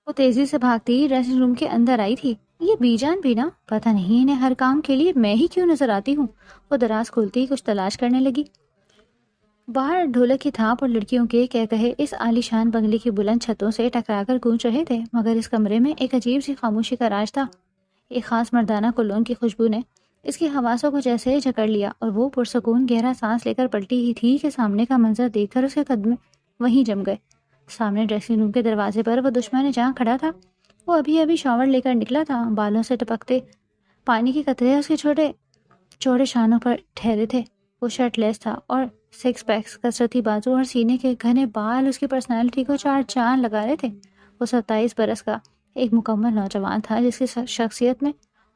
وہ تیزی سے بھاگتی ڈریسنگ روم کے اندر آئی تھی۔ یہ بی جان بھی نا، پتہ نہیں انہیں ہر کام کے لیے میں ہی کیوں نظر آتی ہوں۔ وہ دراز کھولتی کچھ تلاش کرنے لگی۔ باہر ڈھولک کی تھاپ اور لڑکیوں کے کہے اس عالی شان بنگلے کی بلند چھتوں سے ٹکرا کر گونج رہے تھے، مگر اس کمرے میں ایک عجیب سی خاموشی کا راج تھا۔ ایک خاص مردانہ کولون کی خوشبو نے اس کی حواسوں کو جیسے جکڑ لیا، اور وہ پرسکون گہرا سانس لے کر پلٹی ہی تھی کہ سامنے کا منظر دیکھ کر اس کے قدم وہیں جم گئے۔ سامنے ڈریسنگ روم کے دروازے پر وہ دشمن جہاں کھڑا تھا۔ وہ ابھی ابھی شاور لے کر نکلا تھا، بالوں سے ٹپکتے پانی کے قطرے اس کے چھوٹے چوڑے شانوں پر ٹھہرے تھے۔ وہ شرٹ لیس تھا اور سکس پیکس، کسرتی بازو اور سینے کے گھنے بال اس کی پرسنالٹی کو چار چاند لگا رہے تھے۔ وہ 27 برس کا ایک مکمل نوجوان تھا جس کی شخصیت میں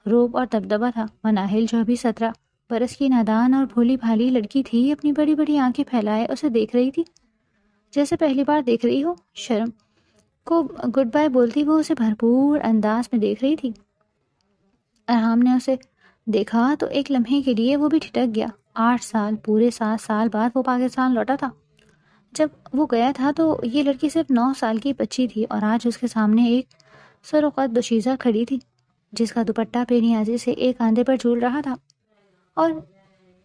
روب اور دبدبہ تھا۔ مناہل جو ابھی 17 برس کی نادان اور بھولی بھالی لڑکی تھی، اپنی بڑی بڑی آنکھیں پھیلائے اسے دیکھ رہی تھی جیسے پہلی بار دیکھ رہی ہو۔ شرم کو گڈ بائی بولتی وہ اسے بھرپور انداز میں دیکھ رہی تھی۔ ارحام نے اسے دیکھا تو ایک لمحے کے لیے وہ بھی ٹھٹک گیا۔ 8 سال، پورے 7 سال بعد وہ پاکستان لوٹا تھا۔ جب وہ گیا تھا تو یہ لڑکی صرف 9 سال کی بچی تھی، اور آج اس کے سامنے ایک سر و قد دوشیزہ کھڑی تھی جس کا دوپٹہ بے نیازی سے ایک کاندھے پر جھول رہا تھا، اور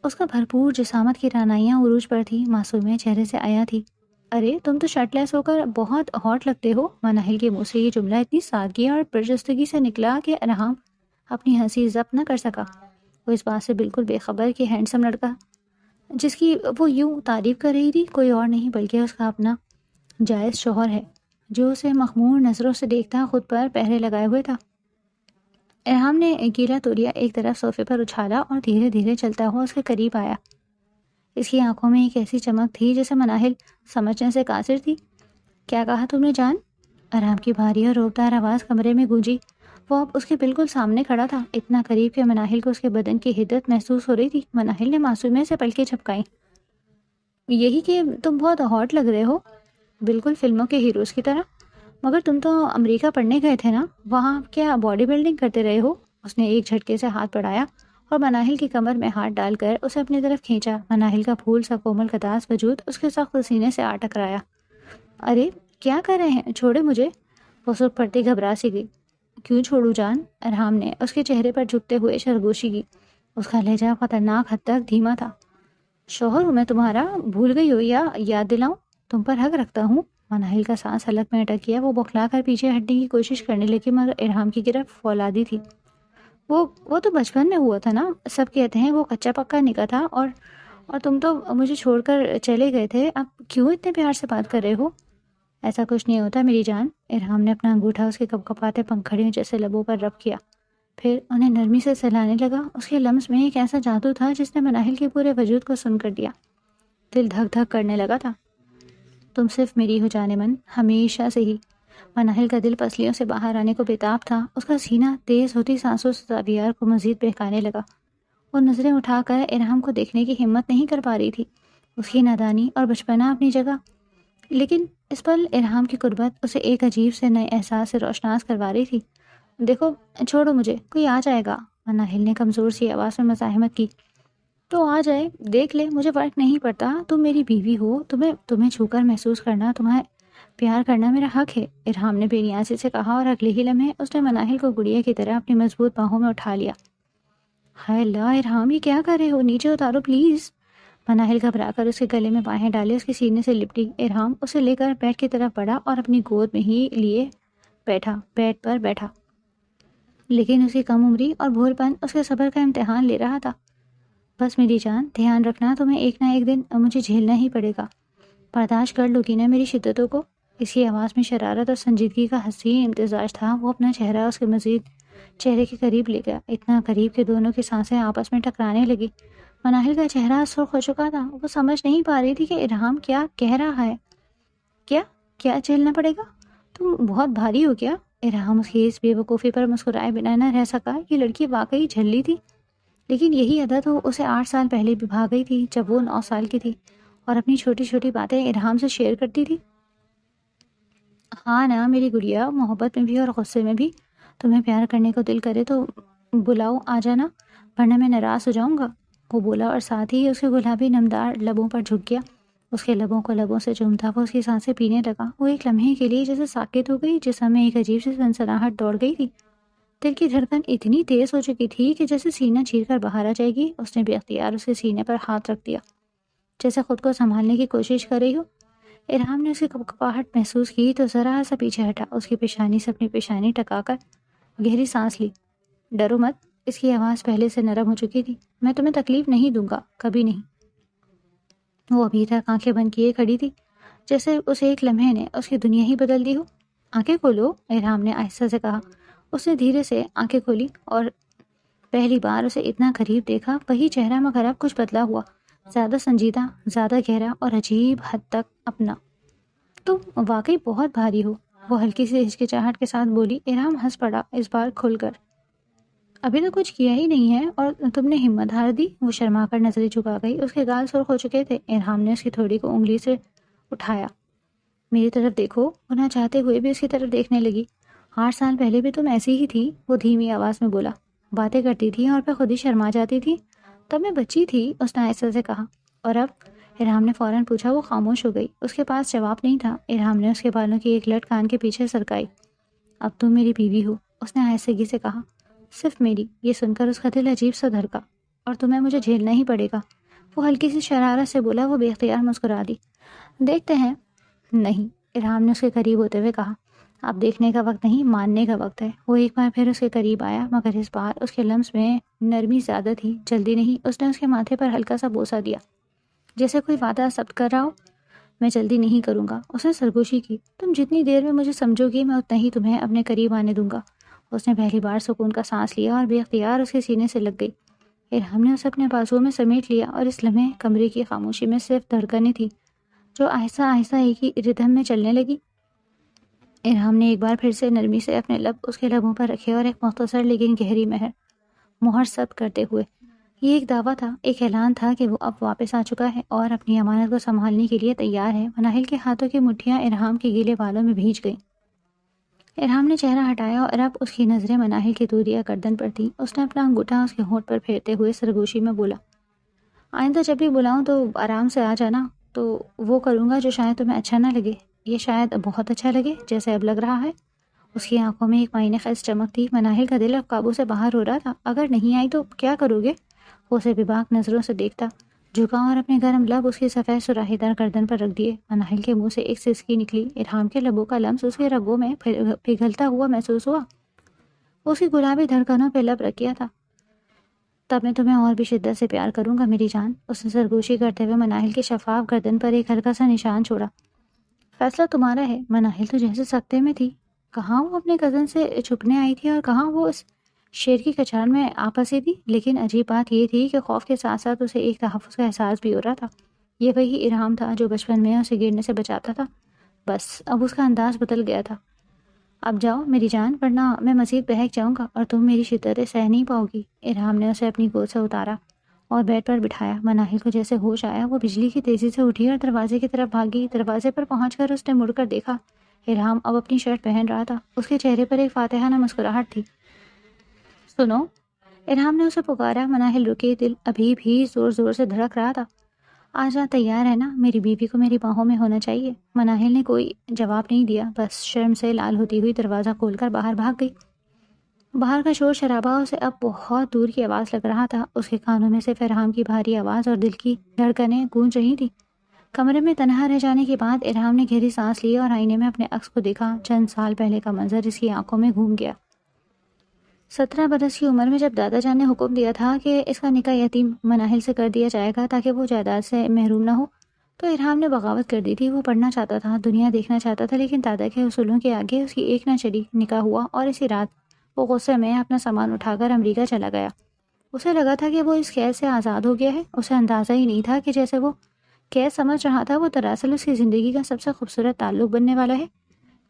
اس کا بھرپور جسامت کی رعنائیاں عروج پر تھی، معصومیت چہرے سے آیا تھی۔ ارے تم تو شرٹ لیس ہو کر بہت ہاٹ لگتے ہو۔ مناہل کے منہ سے یہ جملہ اتنی سادگی اور پرجستگی سے نکلا کہ ارحام اپنی ہنسی ضبط نہ کر سکا۔ وہ اس بات سے بالکل بے خبر کہ ہینڈسم لڑکا جس کی وہ یوں تعریف کر رہی تھی کوئی اور نہیں بلکہ اس کا اپنا جائز شوہر ہے، جو اسے مخمور نظروں سے دیکھتا خود پر پہرے لگائے ہوئے تھا۔ ارحام نے گیلا تولیا ایک طرف صوفے پر اچھالا اور دھیرے دھیرے چلتا ہوا اس کے قریب آیا۔ اس کی آنکھوں میں ایک ایسی چمک تھی جسے مناہل سمجھنے سے قاصر تھی۔ کیا کہا تم نے جان؟ ارحام کی بھاری اور روبدار آواز کمرے میں گونجی۔ وہ اب اس کے بالکل سامنے کھڑا تھا، اتنا قریب کہ مناہل کو اس کے بدن کی حدت محسوس ہو رہی تھی۔ مناہل نے معصومیت سے پلکیں جھپکائیں۔ یہی کہ تم بہت ہاٹ لگ رہے ہو، بالکل فلموں کے ہیروز کی طرح۔ مگر تم تو امریکہ پڑھنے گئے تھے نا، وہاں کیا باڈی بلڈنگ کرتے رہے ہو؟ اس نے ایک جھٹکے سے ہاتھ بڑھایا اور مناہل کی کمر میں ہاتھ ڈال کر اسے اپنی طرف کھینچا۔ مناہل کا پھول سا کومل قداس وجود اس کے سخت سینے سے آ ٹکرایا۔ ارے کیا کر رہے ہیں، چھوڑے مجھے۔ وہ سرخ پڑتی گھبرا سی گئی۔ کیوں چھوڑوں جان؟ ارحام نے اس کے چہرے پر جھکتے ہوئے سرگوشی کی۔ اس کا لہجہ خطرناک حد تک دھیما تھا۔ شوہر ہوں میں تمہارا، بھول گئی ہو یا یاد دلاؤں؟ تم پر حق رکھتا ہوں۔ مناہل کا سانس حلق میں اٹک گیا۔ وہ بوکھلا کر پیچھے ہٹنے کی کوشش کرنے لگی مگر ارحام کی گرفت فولادی تھی۔ وہ تو بچپن میں ہوا تھا نا، سب کہتے ہیں وہ کچا پکا نکاح تھا، اور تم تو مجھے چھوڑ کر چلے گئے تھے، اب کیوں اتنے پیار سے بات کر رہے ہو؟ ایسا کچھ نہیں ہوتا میری جان۔ ارحام نے اپنا انگوٹھا اس کے کپکپاتے پنکھڑیوں جیسے لبوں پر رب کیا، پھر انہیں نرمی سے سہلانے لگا۔ اس کے لمس میں ایک ایسا جادو تھا جس نے مناہل کے پورے وجود کو سن کر دیا۔ دل دھک دھک کرنے لگا تھا۔ تم صرف میری ہو جانے من، ہمیشہ سے ہی۔ مناہل کا دل پسلیوں سے باہر آنے کو بےتاب تھا۔ اس کا سینہ تیز ہوتی سانسوں سے زاویار کو مزید بہکانے لگا۔ وہ نظریں اٹھا کر ارحام کو دیکھنے کی ہمت نہیں کر پا رہی تھی۔ اس کی نادانی اور بچپنا اپنی جگہ، لیکن اس پل ارحام کی قربت اسے ایک عجیب سے نئے احساس سے روشناس کروا رہی تھی۔ دیکھو چھوڑو مجھے، کوئی آ جائے گا۔ مناہل نے کمزور سی آواز میں مزاحمت کی۔ تو آ جائے، دیکھ لے، مجھے فرق نہیں پڑتا، تم میری بیوی ہو، تمہیں چھو کر محسوس کرنا، تمہیں پیار کرنا میرا حق ہے، ارحام نے بے نیازی سے کہا، اور اگلے ہی لمحے اس نے مناہل کو گڑیا کی طرح اپنی مضبوط باہوں میں اٹھا لیا۔ ہائے اللہ ارحام، یہ کیا کر رہے ہو؟ نیچے اتارو پلیز۔ مناہل گھبرا کر اس کے گلے میں باہیں ڈالے اس کے سینے سے لپٹی۔ ارحام اسے لے کر بیڈ کی طرف بڑھا اور اپنی گود میں ہی لیے بیڈ پر بیٹھا، لیکن اس کی کم عمری اور بھول پن اس کے صبر کا امتحان لے رہا تھا۔ بس میری جان، دھیان رکھنا، تمہیں ایک نہ ایک دن مجھے جھیلنا ہی پڑے گا، برداشت کر لو گی نا میری شدتوں کو؟ اس کی آواز میں شرارت اور سنجیدگی کا حسین امتزاج تھا۔ وہ اپنا چہرہ اس کے مزید چہرے کے قریب لے گیا، اتنا قریب کہ دونوں کی سانسیں آپس میں ٹکرانے لگی۔ مناہل کا چہرہ سرخ ہو چکا تھا۔ وہ سمجھ نہیں پا رہی تھی کہ ارحام کیا کہہ رہا ہے۔ کیا جھیلنا پڑے گا؟ تم بہت بھاری ہو کیا؟ ارحام اس کی اس بے وقوفی پر مسکرائے بنا نہ رہ سکا۔ یہ لڑکی واقعی جھلی تھی، لیکن یہی عادت اسے 8 سال پہلے بھی بھا گئی تھی جب وہ 9 سال کی تھی اور اپنی چھوٹی چھوٹی باتیں ارحام سے شیئر کرتی تھی۔ ہاں نا میری گڑیا، محبت میں بھی اور غصے میں بھی، تمہیں پیار کرنے کو دل کرے تو بلاؤ آ جانا، ورنہ میں ناراض ہو جاؤں گا، وہ بولا، اور ساتھ ہی اس کے گلابی نمدار لبوں پر جھک گیا۔ اس کے لبوں کو لبوں سے چومتا وہ اس کی سانسیں پینے لگا۔ وہ ایک لمحے کے لیے جیسے ساکت ہو گئی، جسم میں ایک عجیب سی سنسناہٹ دوڑ گئی تھی۔ دل کی دھڑکن اتنی تیز ہو چکی تھی کہ جیسے سینہ چیر کر باہر آ جائے گی۔ اس نے بے اختیار اس کے سینے پر ہاتھ رکھ دیا، جیسے خود کو سنبھالنے کی کوشش کر رہی ہو۔ ارحام نے اس کی کپکپاہٹ محسوس کی تو ذرا سا پیچھے ہٹا، اس کی پیشانی سے اپنی پیشانی ٹکا کر گہری سانس لی۔ ڈرو مت، اس کی آواز پہلے سے نرم ہو چکی تھی۔ میں تمہیں تکلیف نہیں دوں گا، کبھی نہیں۔ وہ ابھی تک آنکھیں بند کیے کھڑی تھی، جیسے اس ایک لمحے نے اس کی دنیا ہی بدل دی ہو۔ آنکھیں کھولو، ارحام نے آہستہ سے کہا۔ اس نے دھیرے سے آنکھیں کھولی اور پہلی بار اسے اتنا قریب دیکھا۔ وہی چہرہ مگر اب کچھ بدلا ہوا، زیادہ سنجیدہ، زیادہ گہرا اور عجیب حد تک اپنا۔ تم واقعی بہت بھاری ہو، وہ ہلکی سی ہچکچاہٹ کے ساتھ بولی۔ ارحام ہنس پڑا، اس بار کھل کر۔ ابھی تو کچھ کیا ہی نہیں ہے اور تم نے ہمت ہار دی۔ وہ شرما کر نظریں جھکا گئی، اس کے گال سرخ ہو چکے تھے۔ ارحام نے اس کی تھوڑی کو انگلی سے اٹھایا۔ میری طرف دیکھو، وہ نہ چاہتے ہوئے بھی اس کی طرف دیکھنے لگی۔ 8 سال پہلے بھی تم ایسی ہی تھی، وہ دھیمی آواز میں بولا۔ باتیں کرتی تھی اور پھر خود ہی شرما جاتی تھی۔ تب میں بچی تھی، اس نے آہستہ سے کہا۔ اور اب؟ ارحام نے فوراً پوچھا۔ وہ خاموش ہو گئی، اس کے پاس جواب نہیں تھا۔ ارحام نے اس کے بالوں کی ایک لٹ کان کے پیچھے سرکائی۔ اب تم میری بیوی ہو، اس نے آہستگی سے کہا۔ صرف میری؟ یہ سن کر اس کا دل عجیب سا دھڑکا۔ اور تمہیں مجھے جھیلنا ہی پڑے گا، وہ ہلکی سی شرارت سے بولا۔ وہ بے اختیار مسکرا دی۔ دیکھتے ہیں۔ نہیں، ارحام نے اس کے قریب ہوتے ہوئے کہا۔ اب دیکھنے کا وقت نہیں، ماننے کا وقت ہے۔ وہ ایک بار پھر اس کے قریب آیا، مگر اس بار اس کے لمس میں نرمی زیادہ تھی، جلدی نہیں۔ اس نے اس کے ماتھے پر ہلکا سا بوسہ دیا، جیسے کوئی وعدہ ثبت کر رہا ہو۔ میں جلدی نہیں کروں گا، اس نے سرگوشی کی۔ تم جتنی دیر میں مجھے سمجھو گی، میں اتنا ہی تمہیں اپنے قریب آنے دوں گا۔ اس نے پہلی بار سکون کا سانس لیا اور بے اختیار اس کے سینے سے لگ گئی۔ ارحام نے اسے اپنے بازوؤں میں سمیٹ لیا اور اس لمحے کمرے کی خاموشی میں صرف دھڑکنیں تھی جو آہستہ آہستہ ایک ہی ردھم میں چلنے لگی۔ ارحام نے ایک بار پھر سے نرمی سے اپنے لب اس کے لبوں پر رکھے اور ایک مختصر لیکن گہری مہر ثبت کرتے ہوئے۔ یہ ایک دعویٰ تھا، ایک اعلان تھا کہ وہ اب واپس آ چکا ہے اور اپنی امانت کو سنبھالنے کے لیے تیار ہے۔ مناہل کے ہاتھوں کی مٹھیاں ارحام کے گیلے بالوں میں بھیج گئیں۔ ارحام نے چہرہ ہٹایا اور اب اس کی نظریں مناہل کی دودیا گردن پر تھیں۔ اس نے اپنا انگوٹھا اس کے ہونٹ پر پھیرتے ہوئے سرگوشی میں بولا۔ آئندہ جب بھی بلاؤں تو آرام سے آ جانا، تو وہ کروں گا جو شاید تمہیں اچھا نہ لگے، یہ شاید بہت اچھا لگے جیسے اب لگ رہا ہے۔ اس کی آنکھوں میں ایک معنی خیز چمک تھی۔ مناہل کا دل اب قابو سے باہر ہو رہا تھا۔ اگر نہیں آئی تو کیا کرو گے؟ وہ اسے بےباک نظروں سے دیکھتا، جھکا اور اپنے گرم لب اس کی سفید سراہی دار گردن پر رکھ دیے۔ مناہل کے منہ سے ایک سسکی نکلی۔ ارحام کے لبوں کا لمس اس کے رگوں میں پگھلتا ہوا محسوس ہوا۔ اس کی گلابی دھڑکنوں پہ لب رکھ کیا تھا۔ تب میں تمہیں اور بھی شدت سے پیار کروں گا میری جان، اس نے سرگوشی کرتے ہوئے مناہل کے شفاف گردن پر ایک ہلکا سا نشان چھوڑا۔ فیصلہ تمہارا ہے۔ مناہل تو جیسے سکتے میں تھی، کہاں وہ اپنے کزن سے چھپنے آئی تھی اور کہاں وہ اس شیر کی کچار میں آ پھنسی تھی۔ لیکن عجیب بات یہ تھی کہ خوف کے ساتھ ساتھ اسے ایک تحفظ کا احساس بھی ہو رہا تھا۔ یہ وہی ارحام تھا جو بچپن میں اسے گرنے سے بچاتا تھا، بس اب اس کا انداز بدل گیا تھا۔ اب جاؤ میری جان، ورنہ میں مزید بہک جاؤں گا اور تم میری شدتیں سہ نہیں پاؤ گی۔ ارحام نے اسے اپنی گود سے اتارا اور بیڈ پر بٹھایا۔ مناہل کو جیسے ہوش آیا، وہ بجلی کی تیزی سے اٹھی اور دروازے کی طرف بھاگی۔ دروازے پر پہنچ کر اس نے مڑ کر دیکھا، ارحام اب اپنی شرٹ پہن رہا تھا۔ اس کے چہرے پر ایک فاتحانہ مسکراہٹ تھی۔ سنو، ارحام نے اسے پکارا۔ مناہل رکی، دل ابھی بھی زور زور سے دھڑک رہا تھا۔ آجا، تیار ہے نا؟ میری بیوی کو میری باہوں میں ہونا چاہیے۔ مناہل نے کوئی جواب نہیں دیا، بس شرم سے لال ہوتی ہوئی دروازہ کھول کر باہر بھاگ گئی۔ باہر کا شور شرابہ اسے اب بہت دور کی آواز لگ رہا تھا۔ اس کے کانوں میں سے ارحام کی بھاری آواز اور دل کی دھڑکنیں گونج رہی تھیں۔ کمرے میں تنہا رہ جانے کے بعد ارحام نے گہری سانس لی اور آئینے میں اپنے عکس کو دیکھا۔ چند سال پہلے کا منظر اس کی آنکھوں میں گھوم گیا۔ 17 برس کی عمر میں جب دادا جان نے حکم دیا تھا کہ اس کا نکاح یتیم مناہل سے کر دیا جائے گا تاکہ وہ جائیداد سے محروم نہ ہو، تو ارحام نے بغاوت کر دی تھی۔ وہ پڑھنا چاہتا تھا، دنیا دیکھنا چاہتا تھا، لیکن دادا کے اصولوں کے آگے اس کی ایک نہ چلی۔ نکاح ہوا اور اسی رات وہ غصے میں اپنا سامان اٹھا کر امریکہ چلا گیا۔ اسے لگا تھا کہ وہ اس قید سے آزاد ہو گیا ہے۔ اسے اندازہ ہی نہیں تھا کہ جیسے وہ قید سمجھ رہا تھا، وہ دراصل اس کی زندگی کا سب سے خوبصورت تعلق بننے والا ہے۔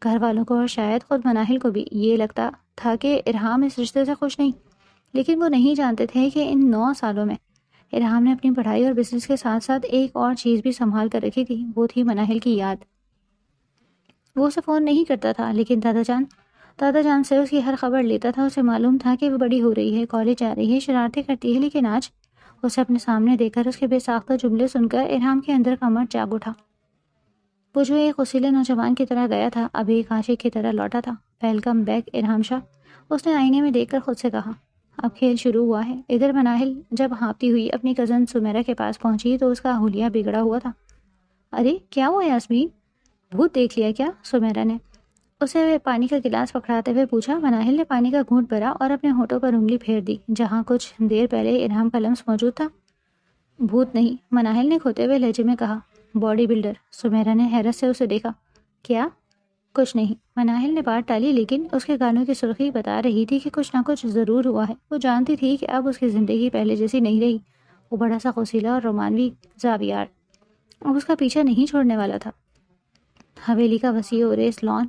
گھر والوں کو اور شاید خود مناہل کو بھی یہ لگتا تھا کہ ارحام اس رشتے سے خوش نہیں، لیکن وہ نہیں جانتے تھے کہ ان 9 سالوں میں ارحام نے اپنی پڑھائی اور بزنس کے ساتھ ساتھ ایک اور چیز بھی سنبھال کر رکھی تھی، وہ تھی مناہل کی یاد۔ وہ اسے فون نہیں کرتا تھا، لیکن دادا جان سے اس کی ہر خبر لیتا تھا۔ اسے معلوم تھا کہ وہ بڑی ہو رہی ہے، کالج جا رہی ہے، شرارتیں کرتی ہے، لیکن آج اسے اپنے سامنے دیکھ کر اس کے بے ساختہ جملے سن کر ارحام کے اندر کا مرد جاگ اٹھا۔ وہ جو ایک غسیلے نوجوان کی طرح گیا تھا اب ایک عاشق کی طرح لوٹا تھا۔ ویلکم بیک ارحام شاہ، اس نے آئینے میں دیکھ کر خود سے کہا۔ اب کھیل شروع ہوا ہے۔ ادھر مناہل جب ہانپتی ہوئی اپنی کزن سمیرا کے پاس پہنچی تو اس کا حلیہ بگڑا ہوا تھا۔ ارے کیا ہوا یاسمین، بھوت دیکھ لیا کیا؟ سمیرا نے اسے پانی کا گلاس پکڑاتے ہوئے پوچھا۔ مناہل نے پانی کا گھونٹ بھرا اور اپنے ہونٹوں پر انگلی پھیر دی جہاں کچھ دیر پہلے ارحام کا لمس موجود تھا۔ بھوت نہیں، مناہل نے کھوتے ہوئے لہجے میں کہا۔ باڈی بلڈر، سمیرا نے حیرت سے اسے دیکھا۔ کیا؟ کچھ نہیں، مناہل نے بات ٹالی، لیکن اس کے گانوں کی سرخی بتا رہی تھی کہ کچھ نہ کچھ ضرور ہوا ہے۔ وہ جانتی تھی کہ اب اس کی زندگی پہلے جیسی نہیں رہی۔ وہ بڑا سا غسیلہ اور رومانوی زاویار اب اس کا پیچھا نہیں چھوڑنے والا تھا۔ حویلی کا وسیع و ریس لان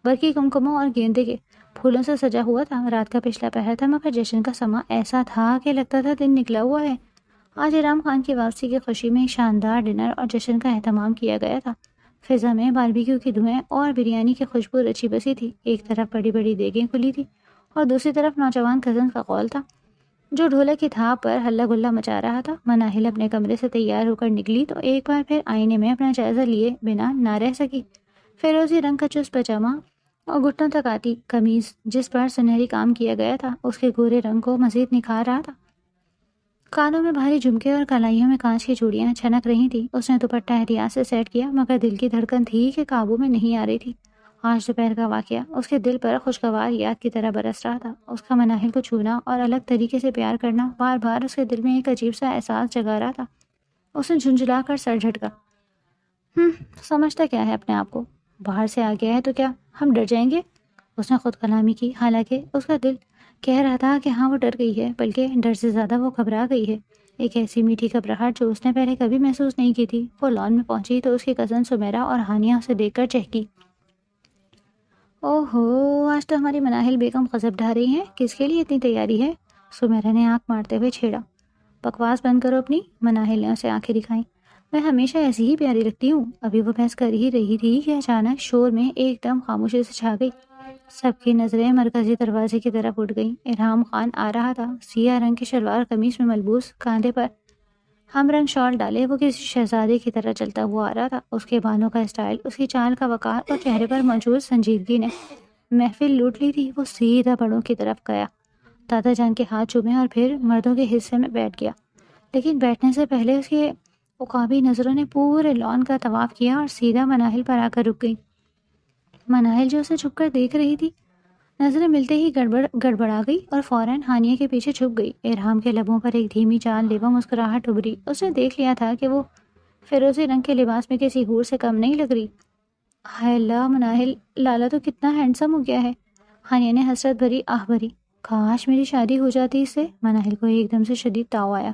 برقی کمکموں اور گیندے کے پھولوں سے سجا ہوا تھا۔ رات کا پچھلا پہر تھا مگر جشن کا سماں ایسا تھا کہ لگتا تھا دن نکلا ہوا ہے۔ آج ارحام خان کی واپسی کی خوشی میں شاندار ڈنر اور جشن کا اہتمام کیا گیا تھا۔ فضا میں باربیکیو کی دھوئیں اور بریانی کی خوشبو رچی بسی تھی۔ ایک طرف بڑی بڑی دیگیں کھلی تھی اور دوسری طرف نوجوان کزن کا قول تھا جو ڈھولک کی تھاپ پر ہلہ گلا مچا رہا تھا۔ مناہل اپنے کمرے سے تیار ہو کر نکلی تو ایک بار پھر آئینے میں اپنا جائزہ لیے بنا نہ رہ سکی۔ فیروزی رنگ کا چست پاجامہ اور گھٹنوں تک آتی قمیض جس پر سنہری کام کیا گیا تھا اس کے گورے رنگ کو مزید نکھار رہا تھا۔ کانوں میں بھاری جھمکے اور کلائیوں میں کانچ کی چوڑیاں چھنک رہی تھیں۔ اس نے دوپٹہ احتیاط سے سیٹ کیا مگر دل کی دھڑکن تھی کہ قابو میں نہیں آ رہی تھی۔ آج دوپہر کا واقعہ اس کے دل پر خوشگوار یاد کی طرح برس رہا تھا۔ اس کا مناہل کو چھونا اور الگ طریقے سے پیار کرنا بار بار اس کے دل میں ایک عجیب سا احساس جگا رہا تھا۔ اس نے جھنجھلا کر سر جھٹکا۔ سمجھتا کیا ہے اپنے آپ کو؟ باہر سے آ گیا ہے تو کیا ہم ڈر جائیں گے؟ اس نے خود کلامی کی، حالانکہ اس کا دل کہہ رہا تھا کہ ہاں وہ ڈر گئی ہے، بلکہ ڈر سے زیادہ وہ گھبرا گئی ہے۔ ایک ایسی میٹھی گھبراہٹ جو اس نے پہلے کبھی محسوس نہیں کی تھی۔ وہ لان میں پہنچی تو اس کی کزن سمیرا اور ہانیہ اسے دیکھ کر چہکی۔ اوہو، آج تو ہماری مناہل بیگم غضب ڈھا رہی ہیں، کس کے لیے اتنی تیاری ہے؟ سمیرا نے آنکھ مارتے ہوئے چھیڑا۔ بکواس بند کرو اپنی، مناہل نے اسے آنکھیں دکھائیں۔ میں ہمیشہ ایسی ہی پیاری لگتی ہوں۔ ابھی وہ بحث کر ہی رہی تھی کہ اچانک شور میں ایک دم خاموشی سے چھا گئی۔ سب کی نظریں مرکزی دروازے کی طرف اٹھ گئیں۔ ارحام خان آ رہا تھا، سیاہ رنگ کی شلوار قمیص میں ملبوس، کاندھے پر ہم رنگ شال ڈالے وہ کسی شہزادے کی طرح چلتا ہوا آ رہا تھا۔ اس کے بالوں کا اسٹائل، اس کی چال کا وقار اور چہرے پر موجود سنجیدگی نے محفل لوٹ لی تھی۔ وہ سیدھا بڑوں کی طرف گیا، دادا جان کے ہاتھ چومے اور پھر مردوں کے حصے میں بیٹھ گیا۔ لیکن بیٹھنے سے پہلے اس کے عقابی نظروں نے پورے لان کا طواف کیا اور سیدھا مناہل پر آ کر رک گئی۔ مناہل جو اسے چھپ کر دیکھ رہی تھی، نظریں ملتے ہی گڑبڑا گئی اور فوراً ہانیہ کے پیچھے چھپ گئی۔ ارحام کے لبوں پر ایک دھیمی جان لیوا مسکراہٹ ابھری۔ اس نے دیکھ لیا تھا کہ وہ فیروزی رنگ کے لباس میں کسی حور سے کم نہیں لگ رہی۔ ہائے اللہ، مناہل لالا تو کتنا ہینڈسم ہو گیا ہے۔ ہانیہ نے حسرت بھری آہ بھری۔ کاش میری شادی ہو جاتی اس سے۔ مناہل کو ایک دم سے شدید تاؤ آیا۔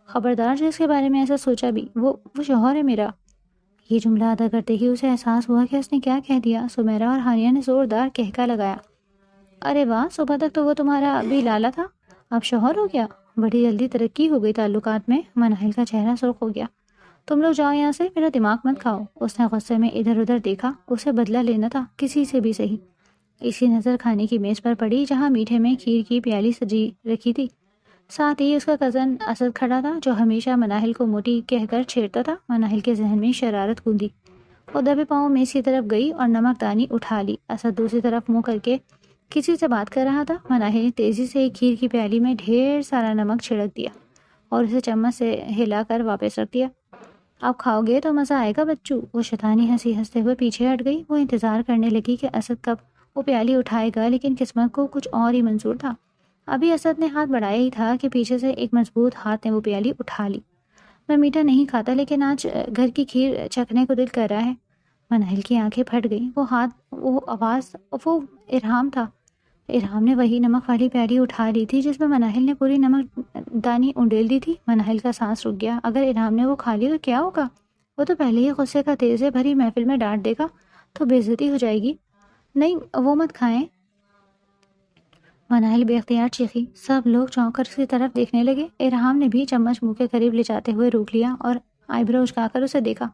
خبردار جو اس کے بارے میں ایسا سوچا بھی، وہ شوہر ہے میرا۔ یہ جملہ ادا کرتے ہی اسے احساس ہوا کہ اس نے کیا کہہ دیا۔ سمیرا اور ہانیہ نے زوردار کہکا لگایا۔ ارے واہ، صبح تک تو وہ تمہارا بھی لالا تھا، اب شوہر ہو گیا، بڑی جلدی ترقی ہو گئی تعلقات میں۔ مناہل کا چہرہ سرخ ہو گیا۔ تم لوگ جاؤ یہاں سے، میرا دماغ مت کھاؤ۔ اس نے غصے میں ادھر ادھر دیکھا۔ اسے بدلہ لینا تھا، کسی سے بھی صحیح۔ اسی نظر کھانے کی میز پر پڑی جہاں میٹھے میں کھیر کی پیالی سجی رکھی تھی۔ ساتھ ہی اس کا کزن اسد کھڑا تھا جو ہمیشہ مناہل کو موٹی کہہ کر چھیڑتا تھا۔ مناہل کے ذہن میں شرارت گوندی۔ وہ دبے پاؤں میز کی طرف گئی اور نمک دانی اٹھا لی۔ اسد دوسری طرف منہ کر کے کسی سے بات کر رہا تھا۔ مناہل نے تیزی سے ایک کھیر کی پیالی میں ڈھیر سارا نمک چھڑک دیا اور اسے چمچ سے ہلا کر واپس رکھ دیا۔ اب کھاؤ گے تو مزہ آئے گا بچو۔ وہ شیطانی ہنسی ہنستے ہوئے پیچھے ہٹ گئی۔ وہ انتظار کرنے لگی کہ اسد کب وہ پیالی اٹھائے گا، لیکن قسمت کو کچھ اور ہی منظور تھا۔ ابھی اسد نے ہاتھ بڑھایا ہی تھا کہ پیچھے سے ایک مضبوط ہاتھ نے وہ پیالی اٹھا لی۔ میں میٹھا نہیں کھاتا، لیکن آج گھر کی کھیر چکھنے کو دل کر رہا ہے۔ مناہل کی آنکھیں پھٹ گئیں۔ وہ ہاتھ، وہ آواز، وہ ارحام تھا۔ ارحام نے وہی نمک والی پیالی اٹھا لی تھی جس میں مناہل نے پوری نمک دانی انڈیل دی تھی۔ مناہل کا سانس رک گیا۔ اگر ارحام نے وہ کھا لی تو کیا ہوگا؟ وہ تو پہلے ہی غصے کا تیزے بھری محفل میں ڈانٹ دے گا تو بے عزتی ہو جائے گی۔ نہیں، وہ مت کھائیں۔ مناہل بے اختیار چیخی۔ سب لوگ چونک کر اس کی طرف دیکھنے لگے۔ ارحام نے بھی چمچ منہ کے قریب لے جاتے ہوئے روک لیا اور آئی برو اچکا کر اسے دیکھا۔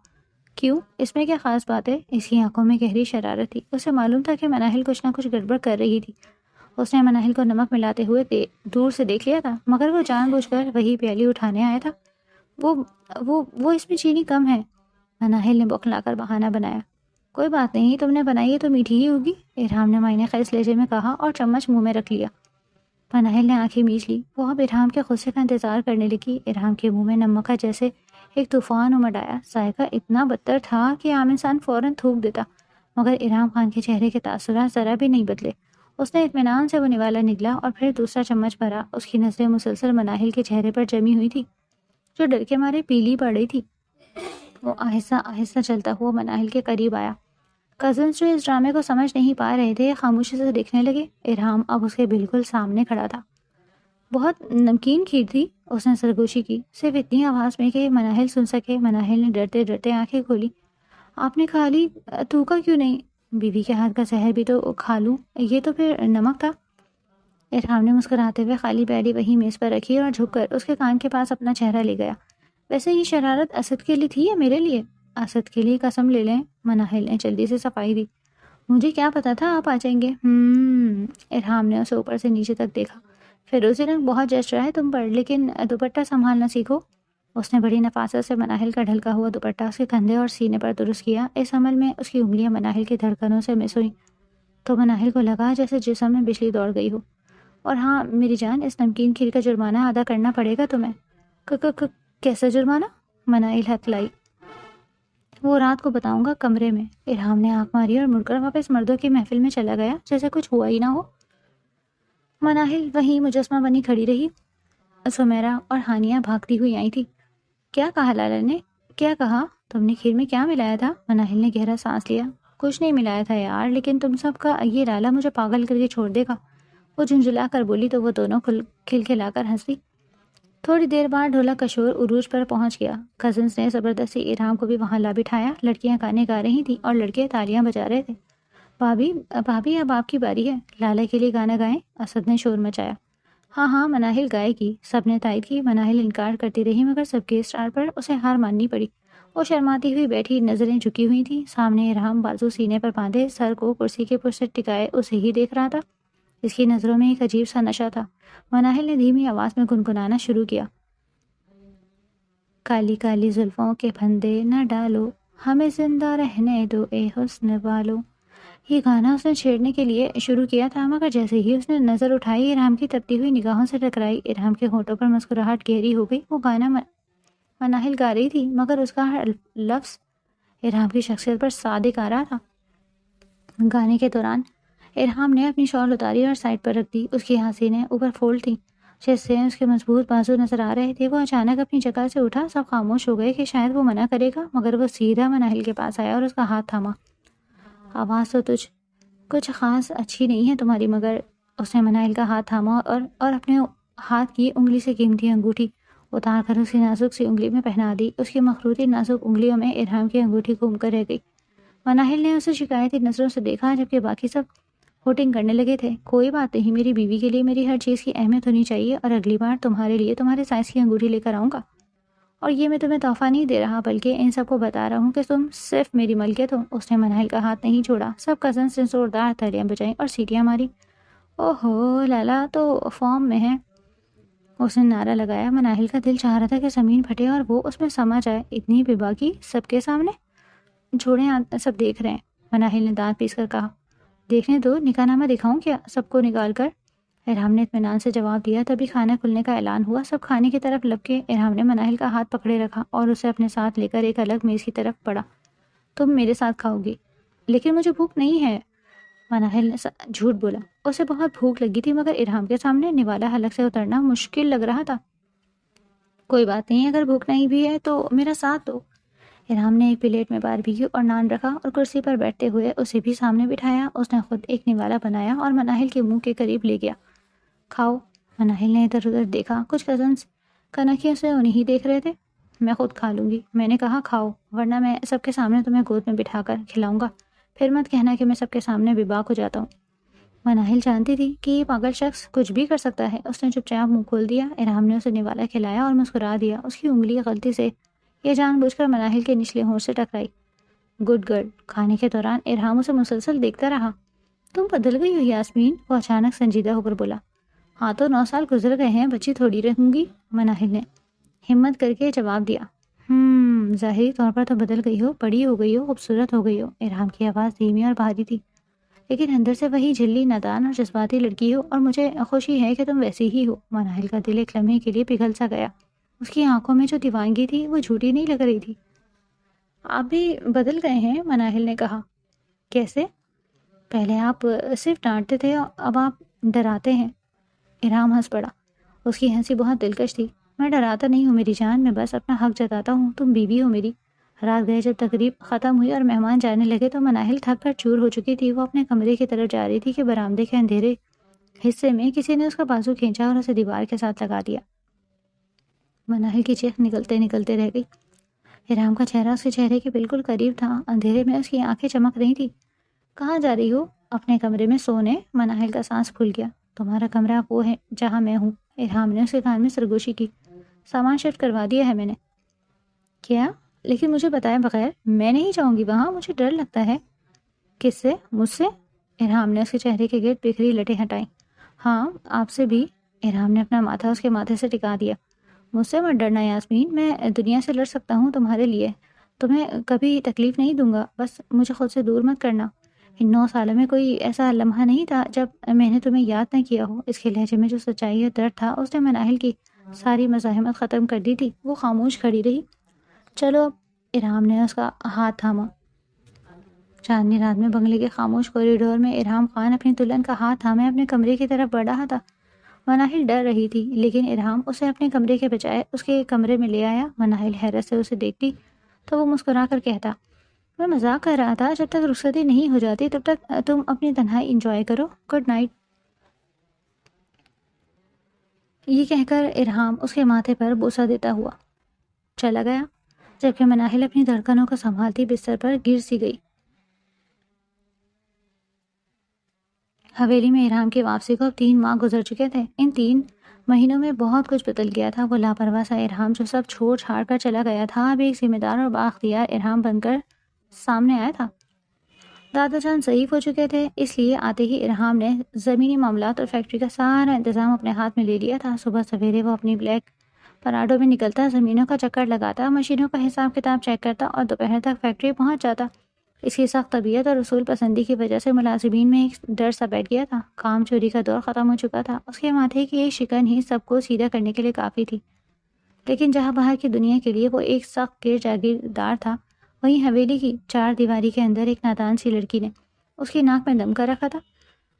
کیوں؟ اس میں کیا خاص بات ہے؟ اس کی آنکھوں میں گہری شرارت تھی۔ اسے معلوم تھا کہ مناہل کچھ نہ کچھ گڑبڑ کر رہی تھی۔ اس نے مناہل کو نمک ملاتے ہوئے دور سے دیکھ لیا تھا، مگر وہ جان بوجھ کر وہی پیالی اٹھانے آیا تھا۔ وہ وہ اس میں چینی کم ہے، مناہل نے بوکھلا کر بہانہ بنایا۔ کوئی بات نہیں، تم نے بنائی ہے تو میٹھی ہی ہوگی، ارحام نے معنی خیز لہجے میں کہا اور چمچ منہ میں رکھ لیا۔ مناہل نے آنکھیں میچ لی، وہ اب ارحام کے غصے کا انتظار کرنے لگی۔ ارحام کے منہ میں نمک کا جیسے ایک طوفان امڈ آیا، ذائقہ اتنا بدتر تھا کہ عام انسان فوراً تھوک دیتا، مگر ارحام خان کے چہرے کے تاثرات ذرا بھی نہیں بدلے۔ اس نے اطمینان سے وہ نوالا نگلا اور پھر دوسرا چمچ بھرا۔ اس کی نظریں مسلسل مناہل کے چہرے پر جمی ہوئی تھی، جو ڈر کے مارے پیلی پڑ رہی تھی۔ وہ آہستہ آہستہ چلتا ہوا مناہل کے قریب آیا۔ کزنس جو اس ڈرامے کو سمجھ نہیں پا رہے تھے خاموشی سے دیکھنے لگے۔ ارحام اب اس کے بالکل سامنے کھڑا تھا۔ بہت نمکین کھیر تھی، اس نے سرگوشی کی، صرف اتنی آواز میں کہ مناہل سن سکے۔ مناہل نے ڈرتے ڈرتے آنکھیں کھولی۔ آپ نے کھا لی، تھوکا کیوں نہیں؟ بیوی کے ہاتھ کا زہر بھی تو کھا لوں، یہ تو پھر نمک تھا۔ ارحام نے مسکراتے ہوئے خالی پیالی وہی میز پر رکھی اور جھک کر اس کے کان کے پاس اپنا چہرہ لے گیا۔ ویسے یہ شرارت اسد کے لیے تھی یا میرے لیے؟ اسد کے لیے، قسم لے لیں، مناہل نے جلدی سے صفائی دی۔ مجھے کیا پتا تھا آپ آ جائیں گے۔ ارحام نے اسے اوپر سے نیچے تک دیکھا۔ فیروزی رنگ بہت جچ رہا ہے تم پر، لیکن دوپٹہ سنبھالنا سیکھو۔ اس نے بڑی نفاست سے مناہل کا ڈھلکا ہوا دوپٹہ اس کے کندھے اور سینے پر درست کیا۔ اس عمل میں اس کی انگلیاں مناہل کی دھڑکنوں سے مس ہوئیں تو مناہل کو لگا جیسے جسم میں بجلی دوڑ گئی ہو۔ اور ہاں میری جان، اس نمکین کھیر کا جرمانہ ادا کرنا پڑے گا تمہیں۔ کیسا جرمانہ؟ مناہل ہتھلائی۔ وہ رات کو بتاؤں گا کمرے میں۔ ارحام نے آنکھ ماری اور مڑ کر واپس مردوں کی محفل میں چلا گیا جیسے کچھ ہوا ہی نہ ہو۔ مناہل وہیں مجسمہ بنی کھڑی رہی۔ سمیرا اور ہانیہ بھاگتی ہوئی آئی تھی۔ کیا کہا لالا نے؟ کیا کہا؟ تم نے کھیر میں کیا ملایا تھا؟ مناہل نے گہرا سانس لیا۔ کچھ نہیں ملایا تھا یار، لیکن تم سب کا یہ لالا مجھے پاگل کر کے چھوڑ دے گا، وہ جھنجھلا کر بولی تو وہ دونوں کھلکھلا کر ہنسی۔ تھوڑی دیر بعد ڈھولک کا شور عروج پر پہنچ گیا۔ کزنس نے زبردستی ارحام کو بھی وہاں لا بٹھایا۔ لڑکیاں گانے گا رہی تھیں اور لڑکے تالیاں بجا رہے تھے۔ بھابھی اب آپ کی باری ہے، لالا کے لیے گانا گائیں، اسد نے شور مچایا۔ ہاں مناہل گائے گی، سب نے تائید کی۔ مناہل انکار کرتی رہی مگر سب کے اسٹار پر اسے ہار ماننی پڑی۔ وہ شرماتی ہوئی بیٹھی، نظریں جھکی ہوئی تھیں۔ سامنے ارحام بازو سینے پر باندھے، سر کو کرسی کے پشت سے ٹکائے اسے ہی دیکھ رہا تھا۔ اس کی نظروں میں ایک عجیب سا نشہ تھا۔ مناہل نے دھیمی آواز میں گنگنانا شروع کیا۔ کالی کالی زلفوں کے پھندے نہ ڈالو، ہمیں زندہ رہنے دو اے حسن والو۔ یہ گانا اس نے چھیڑنے کے لیے شروع کیا تھا، مگر جیسے ہی اس نے نظر اٹھائی ارحام کی تپتی ہوئی نگاہوں سے ٹکرائی، ارحام کے ہونٹوں پر مسکراہٹ گہری ہو گئی۔ وہ گانا مناہل گا رہی تھی مگر اس کا ہر لفظ ارحام کی شخصیت پر صادق آ رہا تھا۔ گانے کے دوران ارحام نے اپنی شال اتاری اور سائڈ پر رکھ دی۔ اس کی حسینیں اوپر فولڈ تھیں جس سے اس کے مضبوط بازو نظر آ رہے تھے۔ وہ اچانک اپنی جگہ سے اٹھا، سب خاموش ہو گئے کہ شاید وہ منع کرے گا، مگر وہ سیدھا مناہل کے پاس آیا اور اس کا ہاتھ تھاما۔ آواز تو کچھ خاص اچھی نہیں ہے تمہاری، مگر اس نے مناہل کا ہاتھ تھاما اور اپنے ہاتھ کی انگلی سے قیمتی انگوٹھی اتار کر اس کی نازک سی انگلی میں پہنا دی۔ اس کی مخروطی نازک انگلیوں میں ارحام کی انگوٹھی گھوم کر رہ گئی۔ مناہل نے اسے شکایتی نظروں سے دیکھا جبکہ باقی سب ہوٹنگ کرنے لگے تھے۔ کوئی بات نہیں، میری بیوی کے لیے میری ہر چیز کی اہمیت ہونی چاہیے، اور اگلی بار تمہارے لیے تمہارے سائز کی انگوٹھی لے کر آؤں گا۔ اور یہ میں تمہیں تحفہ نہیں دے رہا، بلکہ ان سب کو بتا رہا ہوں کہ تم صرف میری ملکیت ہو۔ اس نے مناہل کا ہاتھ نہیں چھوڑا۔ سب کزنس نے زوردار تالیاں بجائیں اور سیٹیاں ماری۔ اوہو، لالا تو فارم میں ہے، اس نے نعرہ لگایا۔ مناہل کا دل چاہ رہا تھا کہ زمین پھٹے اور وہ اس میں سما جائے۔ اتنی بے باکی سب کے سامنے، چھوڑیں، سب دیکھ رہے ہیں، مناہل نے دانت پیس کر کہا۔ دیکھنے دو، نکاح نامہ دکھاؤں کیا سب کو نکال کر؟ ارحام نے اطمینان سے جواب دیا۔ تبھی کھانا کھلنے کا اعلان ہوا۔ سب کھانے کی طرف لپکے۔ ارحام نے مناہل کا ہاتھ پکڑے رکھا اور اسے اپنے ساتھ لے کر ایک الگ میز کی طرف بڑھا۔ تم میرے ساتھ کھاؤ گی؟ لیکن مجھے بھوک نہیں ہے، مناہل نے جھوٹ بولا۔ اسے بہت بھوک لگی تھی مگر ارحام کے سامنے نوالا حلق سے اترنا مشکل لگ رہا تھا۔ کوئی بات نہیں، اگر بھوک نہیں بھی ہے تو میرا ساتھ دو۔ ارحام نے ایک پلیٹ میں باربیکیو اور نان رکھا اور کرسی پر بیٹھتے ہوئے اسے بھی سامنے بٹھایا۔ اس نے خود ایک نوالا بنایا اور مناہل کے منہ کے قریب لے گیا۔ کھاؤ۔ مناہل نے ادھر ادھر دیکھا۔ کچھ کزنس کنکھیوں سے انہیں ہی دیکھ رہے تھے۔ میں خود کھا لوں گی، میں نے کہا کھاؤ، ورنہ میں سب کے سامنے تمہیں گود میں بٹھا کر کھلاؤں گا۔ پھر مت کہنا کہ میں سب کے سامنے بے باک ہو جاتا ہوں۔ مناہل جانتی تھی کہ یہ پاگل شخص کچھ بھی کر سکتا ہے۔ اس نے چپ چاپ منہ کھول دیا۔ ارحام نے اسے نوالا کھلایا اور مسکرا دیا۔ اس کی انگلی غلطی سے یہ جان بوجھ کر مناہل کے نچلے ہونٹ سے ٹکرائی۔ Good girl. کھانے کے دوران ارحام اسے مسلسل دیکھتا رہا۔ تم بدل گئی ہو یاسمین، وہ اچانک سنجیدہ ہو کر بولا۔ ہاں تو 9 سال گزر گئے ہیں، بچی تھوڑی رہوں گی، مناہل نے ہمت کر کے جواب دیا۔ ظاہری طور پر تو بدل گئی ہو، بڑی ہو گئی ہو، خوبصورت ہو گئی ہو۔ ارحام کی آواز دھیمی اور بھاری تھی، لیکن اندر سے وہی جھلی، نادان اور جذباتی لڑکی ہو، اور مجھے خوشی ہے کہ تم ویسی ہی ہو۔ مناہل کا دل ایک لمحے کے لیے پگھل سا گیا۔ اس کی آنکھوں میں جو دیوانگی تھی وہ جھوٹی نہیں لگ رہی تھی۔ آپ بھی بدل گئے ہیں، مناہل نے کہا۔ کیسے؟ پہلے آپ صرف ڈانٹتے تھے، اب آپ ڈراتے ہیں۔ ارحام ہنس پڑا۔ اس کی ہنسی بہت دلکش تھی۔ میں ڈراتا نہیں ہوں میری جان، میں بس اپنا حق جتاتا ہوں، تم بیوی ہو میری۔ رات گئے جب تقریب ختم ہوئی اور مہمان جانے لگے تو مناہل تھک کر چور ہو چکی تھی۔ وہ اپنے کمرے کی طرف جا رہی تھی کہ برآمدے کے اندھیرے حصے میں کسی نے اس کا بازو کھینچا اور اسے دیوار کے ساتھ لگا دیا۔ مناہل کی چیخ نکلتے نکلتے رہ گئی۔ ارحام کا چہرہ اس کے چہرے کے بالکل قریب تھا، اندھیرے میں اس کی آنکھیں چمک رہی تھی۔ کہاں جا رہی ہو؟ اپنے کمرے میں سونے۔ مناہل کا سانس پھول گیا۔ تمہارا کمرہ وہ ہے جہاں میں ہوں۔ ارحام نے اس کے کان میں سرگوشی کی۔ سامان شفٹ کروا دیا ہے میں نے۔ کیا؟ لیکن مجھے بتائے بغیر؟ میں نہیں جاؤں گی وہاں، مجھے ڈر لگتا ہے۔ کس سے؟ مجھ سے؟ ارحام نے اس کے چہرے کے گرد بکھری لٹیں ہٹائیں۔ ہاں، آپ سے بھی۔ ارحام نے اپنا ماتھا اس کے ماتھے سے ٹکا دیا۔ مجھ سے مت ڈرنا یاسمین، میں دنیا سے لڑ سکتا ہوں تمہارے لیے، تمہیں کبھی تکلیف نہیں دوں گا، بس مجھے خود سے دور مت کرنا۔ ان 9 سالوں میں کوئی ایسا لمحہ نہیں تھا جب میں نے تمہیں یاد نہ کیا ہو۔ اس کے لہجے میں جو سچائی اور درد تھا اس نے مناہل کی ساری مزاحمت ختم کر دی تھی۔ وہ خاموش کھڑی رہی۔ چلو اب۔ ارحام نے اس کا ہاتھ تھاما۔ چاندنی رات میں بنگلے کے خاموش کوریڈور میں ارحام خان اپنی دلہن کا ہاتھ تھامے اپنے کمرے کی طرف بڑھ رہا تھا۔ مناہل ڈر رہی تھی، لیکن ارحام اسے اپنے کمرے کے بجائے اس کے کمرے میں لے آیا۔ مناہل حیرت سے اسے دیکھتی تو وہ مسکرا کر کہتا، میں مذاق کر رہا تھا، جب تک رخصتی نہیں ہو جاتی تب تک تم اپنی تنہائی انجوائے کرو، گڈ نائٹ۔ یہ کہہ کر ارحام اس کے ماتھے پر بوسہ دیتا ہوا چلا گیا، جبکہ مناہل اپنی دھڑکنوں کو سنبھالتی بستر پر گر سی گئی۔ حویلی میں ارحام کی واپسی کو اب 3 ماہ گزر چکے تھے۔ ان 3 مہینوں میں بہت کچھ بدل گیا تھا۔ وہ لاپرواہ سا ارحام جو سب چھوڑ چھاڑ کر چلا گیا تھا، اب ایک ذمہ دار اور بااختیار ارحام بن کر سامنے آیا تھا۔ دادا جان ضعیف ہو چکے تھے، اس لیے آتے ہی ارحام نے زمینی معاملات اور فیکٹری کا سارا انتظام اپنے ہاتھ میں لے لیا تھا۔ صبح سویرے وہ اپنی بلیک پراڈو میں نکلتا، زمینوں کا چکر لگاتا، مشینوں کا حساب کتاب چیک کرتا اور دوپہر تک فیکٹری پہنچ جاتا۔ اس کی سخت طبیعت اور اصول پسندی کی وجہ سے ملازمین میں ایک ڈر سا بیٹھ گیا تھا۔ کام چوری کا دور ختم ہو چکا تھا۔ اس کے ماتھے کی ایک شکن ہی سب کو سیدھا کرنے کے لیے کافی تھی، لیکن جہاں باہر کی دنیا کے لیے وہ ایک سخت گیر جاگیردار تھا، وہیں حویلی کی 4 دیواری کے اندر ایک نادان سی لڑکی نے اس کی ناک میں دم کر رکھا تھا۔